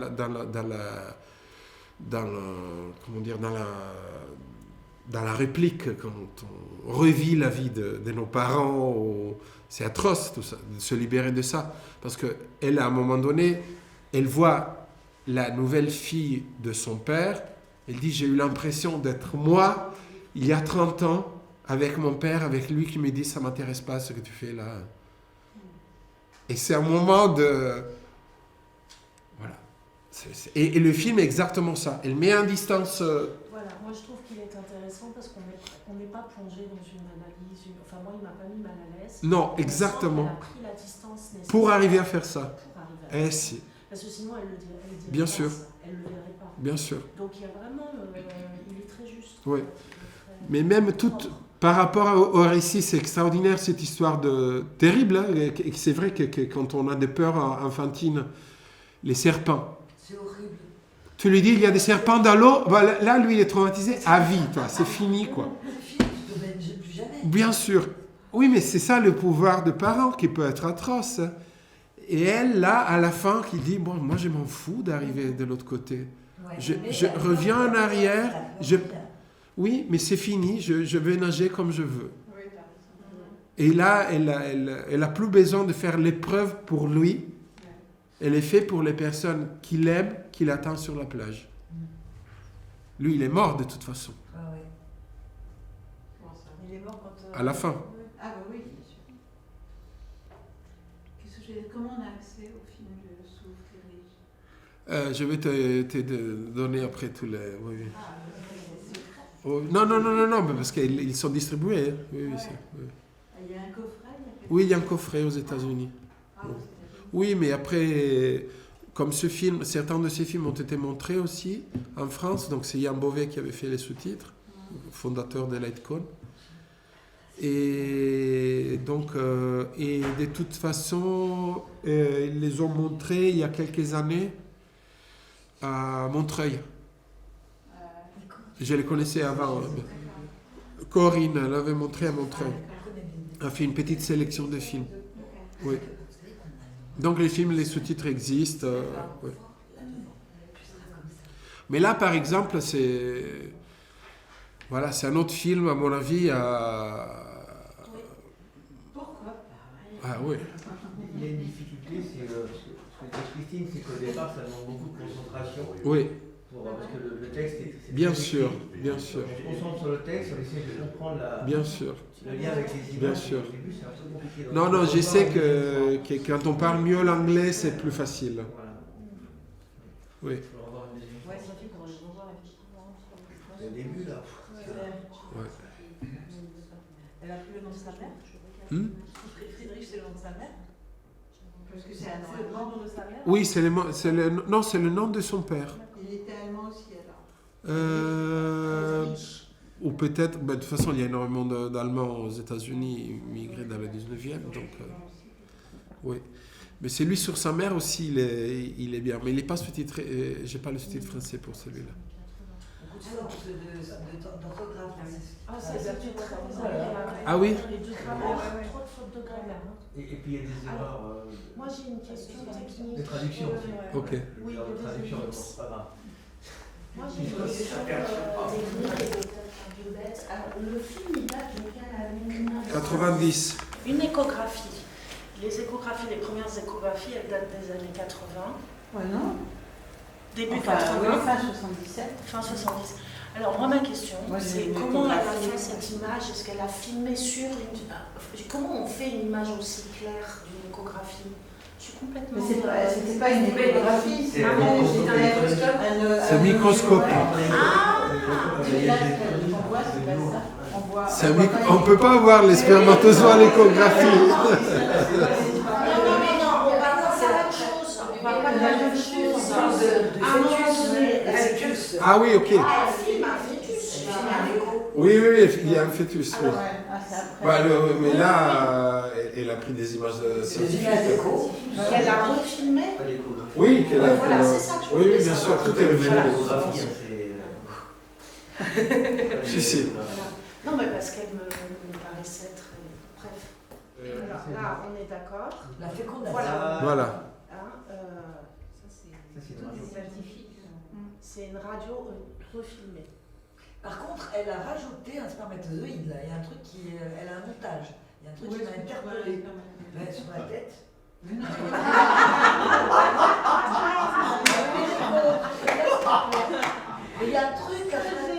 [SPEAKER 15] la réplique, quand on revit la vie de nos parents. C'est atroce tout ça, de se libérer de ça. Parce qu'elle, à un moment donné, elle voit la nouvelle fille de son père. Elle dit, j'ai eu l'impression d'être moi, il y a 30 ans, avec mon père, avec lui qui me dit, ça ne m'intéresse pas ce que tu fais là. Et c'est un moment de... Voilà. Et le film est exactement ça. Elle met en distance...
[SPEAKER 6] Voilà, moi je trouve qu'il est intéressant parce qu'on n'est pas plongé dans une analyse... Enfin, moi, il ne m'a pas mis mal à l'aise.
[SPEAKER 15] Non, exactement.
[SPEAKER 6] Elle a pris la distance nécessaire.
[SPEAKER 15] Pour arriver à faire ça. Si.
[SPEAKER 6] Parce que sinon, elle le dirait.
[SPEAKER 15] Bien sûr.
[SPEAKER 6] Elle ne le verrait pas.
[SPEAKER 15] Bien sûr.
[SPEAKER 6] Donc il y a vraiment... il est très juste.
[SPEAKER 15] Oui. Mais même par rapport au récit, c'est extraordinaire cette histoire terrible. Hein, et c'est vrai que quand on a des peurs enfantines, les serpents.
[SPEAKER 8] C'est horrible.
[SPEAKER 15] Tu lui dis, il y a des serpents dans l'eau. Bah, là, lui, il est traumatisé à vie, toi. C'est fini, quoi. Bien sûr. Oui, mais c'est ça le pouvoir de parents qui peut être atroce. Et elle, là, à la fin, qui dit, bon, moi, je m'en fous d'arriver de l'autre côté. Je reviens en arrière. Oui, mais c'est fini. Je vais nager comme je veux. Et là, elle a plus besoin de faire l'épreuve pour lui. Elle est faite pour les personnes qu'il aime, qu'il attend sur la plage. Lui, il est mort de toute façon.
[SPEAKER 8] Ah oui.
[SPEAKER 10] Il est mort quand...
[SPEAKER 15] À la fin.
[SPEAKER 2] Ah oui, bien sûr. Comment on a accès au film de Souf Friedrich?
[SPEAKER 15] Je vais te donner après tous les... Oui, oui. Oh, non, mais parce qu'ils sont distribués. Hein. Oui, oui.
[SPEAKER 2] Il y a un coffret?
[SPEAKER 15] Oui, il y a un coffret aux États-Unis. Oui, mais après, comme certains de ces films ont été montrés aussi en France, donc c'est Yann Beauvais qui avait fait les sous-titres, fondateur de Lightcon. Et donc, et de toute façon, ils les ont montrés il y a quelques années à Montreuil. Je les connaissais avant. Corinne, elle avait montré à Montreuil. Elle a fait une petite sélection de films. Oui. Donc les films, les sous-titres existent. Ouais. Mais là, par exemple, c'est un autre film, à mon avis.
[SPEAKER 2] Pourquoi?
[SPEAKER 15] Ah oui.
[SPEAKER 7] Il y a une difficulté, ce que dit Christine, c'est qu'au départ, ça demande beaucoup de concentration.
[SPEAKER 15] Oui.
[SPEAKER 7] Parce que le texte est
[SPEAKER 15] bien sûr, bien sûr.
[SPEAKER 7] On se concentre sur le texte, on essaie de comprendre
[SPEAKER 15] bien sûr.
[SPEAKER 7] Le lien avec les images.
[SPEAKER 15] Bien sûr.
[SPEAKER 7] Au début, c'est un peu compliqué.
[SPEAKER 15] Non, je sais que quand on parle mieux l'anglais, c'est plus facile.
[SPEAKER 7] Voilà.
[SPEAKER 15] Oui.
[SPEAKER 10] Ouais, c'est un film qu'on va revoir effectivement.
[SPEAKER 7] Le début, là.
[SPEAKER 15] Ouais.
[SPEAKER 10] Elle a pris le nom de sa mère. Friedrich, c'est le nom de sa mère. Parce que c'est le nom de sa mère.
[SPEAKER 15] Oui, c'est le nom de son père.
[SPEAKER 2] Il était allemand aussi alors.
[SPEAKER 15] Ou peut-être, de toute façon, il y a énormément d'Allemands aux États-Unis immigrés dans le 19e, donc oui. Mais c'est lui sur sa mère aussi, il est bien. Mais il n'est pas sous-titré, j'ai pas le sous-titre français pour celui-là. Ah oui.
[SPEAKER 7] Et puis il y a des erreurs.
[SPEAKER 6] Moi j'ai une question technique.
[SPEAKER 7] De traduction aussi.
[SPEAKER 15] Ok.
[SPEAKER 7] Oui, de traduction, c'est pas grave.
[SPEAKER 6] Moi j'ai une question technique et peut-être un peu bête. Alors le film il date de quelle année?
[SPEAKER 15] 90.
[SPEAKER 6] Une échographie. Les échographies, les premières échographies, elles datent des années 80.
[SPEAKER 2] Ouais, non.
[SPEAKER 6] Début 80.
[SPEAKER 2] Oui, fin 77.
[SPEAKER 6] Fin 70. Alors moi ma question, c'est comment elle a fait cette image? Est-ce qu'elle a filmé sur une... Comment on fait une image aussi claire d'une échographie? Je suis complètement...
[SPEAKER 2] Mais c'était pas une échographie,
[SPEAKER 7] c'est un microscope.
[SPEAKER 15] C'est un microscope. On ne peut pas voir les spermatozoa à l'échographie.
[SPEAKER 6] Non, on parle pas de la même chose. On parle pas de la même chose.
[SPEAKER 15] Ah oui, ok.
[SPEAKER 6] Elle filme un fœtus.
[SPEAKER 15] Oui, il y a un fœtus. Oui. Mais là, elle a pris des images scientifiques.
[SPEAKER 6] Elle a refilmé.
[SPEAKER 15] Oui, qu'elle a.
[SPEAKER 6] Voilà, c'est ça que je
[SPEAKER 15] Oui, bien sûr, tout est refilmé. Si.
[SPEAKER 6] Non, mais parce qu'elle me paraissait très... Bref. Alors là, on est d'accord.
[SPEAKER 8] La fécondation.
[SPEAKER 15] Voilà.
[SPEAKER 6] C'est une radio refilmée.
[SPEAKER 8] Par contre, elle a rajouté un spermatozoïde, là. Il y a un truc elle a un montage. Il y a un truc qui m'a interpellé. Sur la tête. Mais il y a un truc à faire la tête.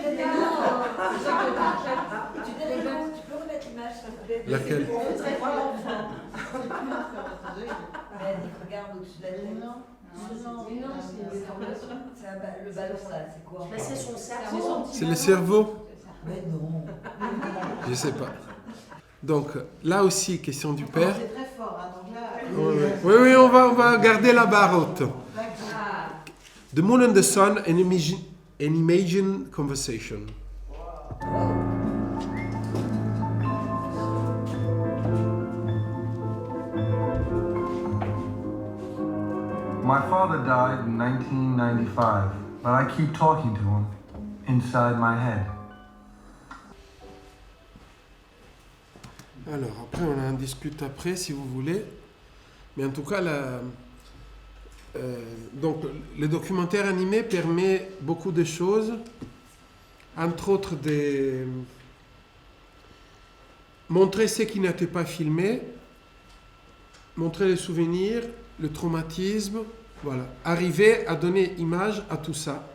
[SPEAKER 8] Tu peux remettre l'image, s'il te plaît?
[SPEAKER 15] Laquelle?
[SPEAKER 8] Regarde au-dessus de la tête. C'est le ballon là, c'est quoi?
[SPEAKER 6] C'est son cerveau.
[SPEAKER 15] C'est le cerveau?
[SPEAKER 8] Mais non.
[SPEAKER 15] Je sais pas. Donc là aussi, question du père.
[SPEAKER 2] C'est très fort, hein, donc là...
[SPEAKER 15] Oui, on va garder la barre haute. The Moon and the Sun, an Imagine Conversation.
[SPEAKER 16] My father died in 1995. but I keep talking to him inside my head.
[SPEAKER 15] Alors, après, on en discute après, si vous voulez. Mais en tout cas, donc, le documentaire animé permet beaucoup de choses, entre autres montrer ce qui n'était pas filmé, montrer les souvenirs, le traumatisme, voilà. Arriver à donner image à tout ça.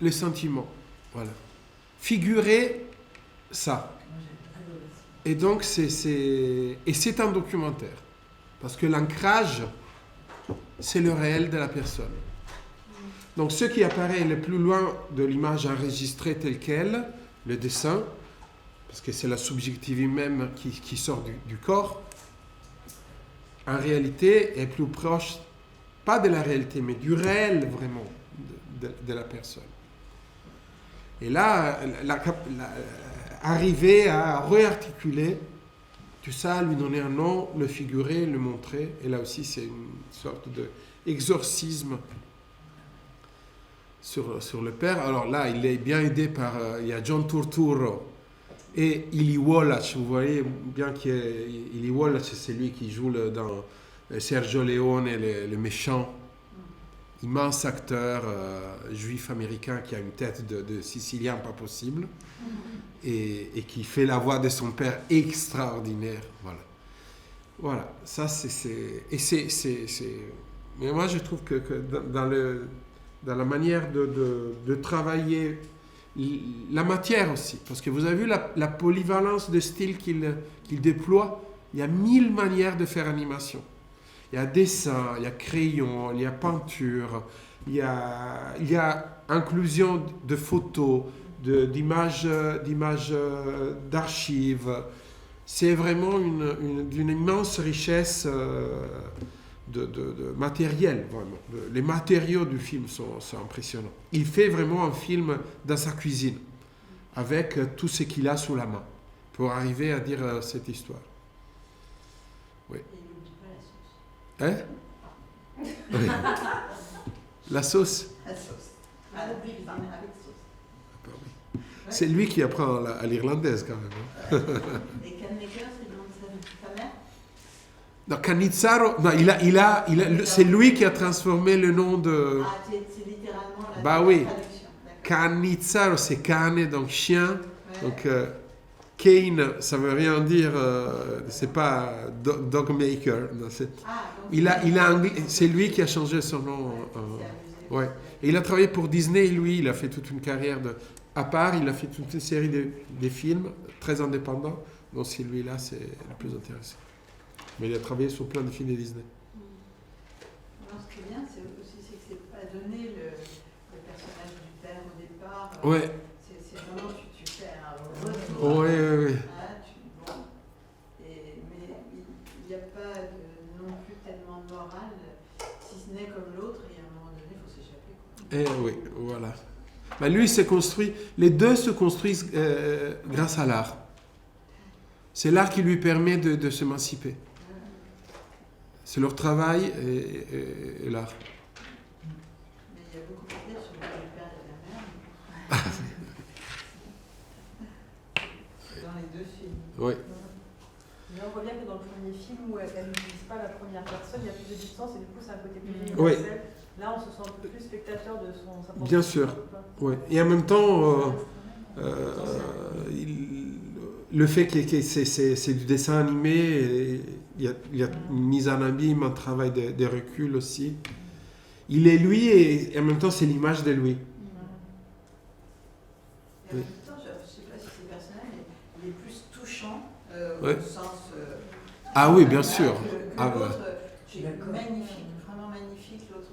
[SPEAKER 15] Les sentiments, voilà. Figurer ça. Et donc, c'est un documentaire. Parce que l'ancrage, c'est le réel de la personne. Donc, ce qui apparaît le plus loin de l'image enregistrée telle qu'elle, le dessin, parce que c'est la subjectivité même qui sort du corps, en réalité est plus proche, pas de la réalité, mais du réel vraiment de la personne. Et là, arriver à réarticuler tout ça, lui donner un nom, le figurer, le montrer. Et là aussi, c'est une sorte d'exorcisme sur le père. Alors là, il est bien aidé par... il y a John Turturro et Ili Wallach. Vous voyez bien qu'Ili Wallach, c'est lui qui joue dans Sergio Leone, le méchant, immense acteur juif américain qui a une tête de Sicilien pas possible. Et qui fait la voix de son père extraordinaire. Voilà. Ça, mais moi, je trouve que dans la manière de travailler la matière aussi, parce que vous avez vu la polyvalence de style qu'il déploie. Il y a 1000 manières de faire animation. Il y a dessin, il y a crayon, il y a peinture, il y a inclusion de photos, d'images d'archives. C'est vraiment d'une immense richesse de matériel, vraiment. Les matériaux du film sont impressionnants. Il fait vraiment un film dans sa cuisine, avec tout ce qu'il a sous la main, pour arriver à dire cette histoire. Oui. Hein? Oui. La sauce.
[SPEAKER 2] La sauce.
[SPEAKER 15] C'est lui qui apprend à l'irlandaise quand même.
[SPEAKER 2] Et Cannecker, c'est le nom de sa mère?
[SPEAKER 15] Non, Cannizzaro, non, c'est lui qui a transformé le nom de...
[SPEAKER 2] Ah, c'est littéralement la
[SPEAKER 15] oui.
[SPEAKER 2] traduction.
[SPEAKER 15] Cannizzaro, c'est cane, donc chien. Ouais. Donc, Kane, ça veut rien dire, c'est pas dog maker. Non, c'est lui qui a changé son nom. Ouais. Et il a travaillé pour Disney, lui, il a fait toute une carrière à part, il a fait toute une série de films très indépendants, donc celui-là, c'est le plus intéressant. Mais il a travaillé sur plein de films de Disney.
[SPEAKER 2] Alors, ce qui est bien, c'est aussi que c'est pas donné le personnage du père au départ.
[SPEAKER 15] Ouais.
[SPEAKER 2] C'est vraiment, tu fais un retour.
[SPEAKER 15] Oui.
[SPEAKER 2] Mais il n'y a pas non plus tellement de morale, si ce n'est comme l'autre, et à un moment donné, il faut s'échapper.
[SPEAKER 15] Oui, voilà. Lui, il s'est construit, les deux se construisent grâce à l'art. C'est l'art qui lui permet de s'émanciper. C'est leur travail et l'art.
[SPEAKER 2] Mais il y a beaucoup à dire sur le père et la mère. Dans les deux films.
[SPEAKER 15] Oui.
[SPEAKER 9] Mais on voit bien que dans le premier film où elle n'utilise pas la première personne, il y a plus de distance et du coup c'est un côté plus universel.
[SPEAKER 15] Oui.
[SPEAKER 9] Là, on se sent un peu plus spectateur de sa propre.
[SPEAKER 15] Bien sûr. Oui. Et en même temps, le fait que c'est du dessin animé, il y a une mise en abîme, un travail de recul aussi. Il est lui et en même temps c'est l'image de lui.
[SPEAKER 2] Et en même temps, je ne sais pas si c'est personnel, mais il est plus touchant au sens...
[SPEAKER 15] ah oui, bien sûr.
[SPEAKER 2] L'autre, magnifique, vraiment magnifique. L'autre,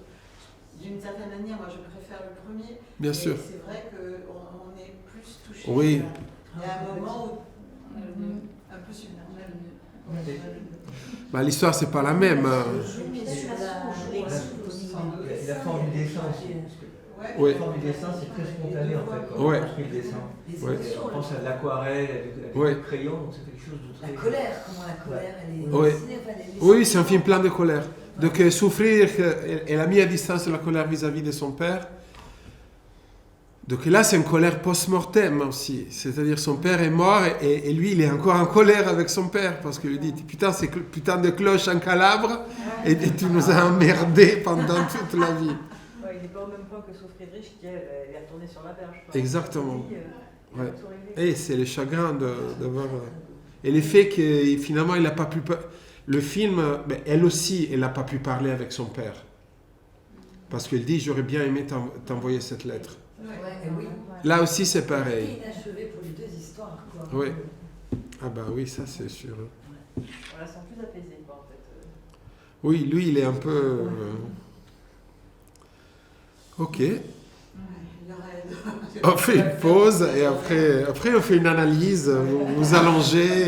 [SPEAKER 2] d'une certaine manière, moi je préfère le premier.
[SPEAKER 15] Bien sûr.
[SPEAKER 2] C'est vrai qu'on est plus touché.
[SPEAKER 15] Oui.
[SPEAKER 2] Il y a un moment où on est un peu submergé.
[SPEAKER 15] L'histoire, c'est pas la même.
[SPEAKER 7] La forme du dessin aussi.
[SPEAKER 15] Oui.
[SPEAKER 7] La forme du dessin, c'est très spontané en fait. Quand on construit le dessin. On pense à de l'aquarelle, avec du crayon, donc c'est quelque chose de très...
[SPEAKER 8] La colère, comment la colère, elle est dessinée,
[SPEAKER 15] Oui, c'est un film plein de colère. Donc souffrir, elle a mis à distance la colère vis-à-vis de son père, Donc là, c'est une colère post-mortem aussi. C'est-à-dire son père est mort et lui, il est encore en colère avec son père parce qu'il lui dit « Putain, c'est putain de cloche en Calabre et tu nous as emmerdés pendant toute la vie. »
[SPEAKER 10] Il n'est pas au même point que Sauf Friedrich qui, elle, est retournée sur la berge.
[SPEAKER 15] Exactement. Ouais. Et c'est le chagrin de voir... Et le fait que finalement, il n'a pas pu... Le film, elle aussi, elle n'a pas pu parler avec son père. Parce qu'elle dit « J'aurais bien aimé t'envoyer cette lettre. »
[SPEAKER 8] Oui.
[SPEAKER 15] Là aussi, c'est pareil.
[SPEAKER 8] C'est inachevé pour les deux histoires. Quoi.
[SPEAKER 15] Oui. Ah bah oui, ça c'est sûr.
[SPEAKER 10] Voilà, c'est plus apaisé, quoi, en fait.
[SPEAKER 15] Oui, lui, il est un peu... Ok. On fait une pause et après on fait une analyse. Vous allongez.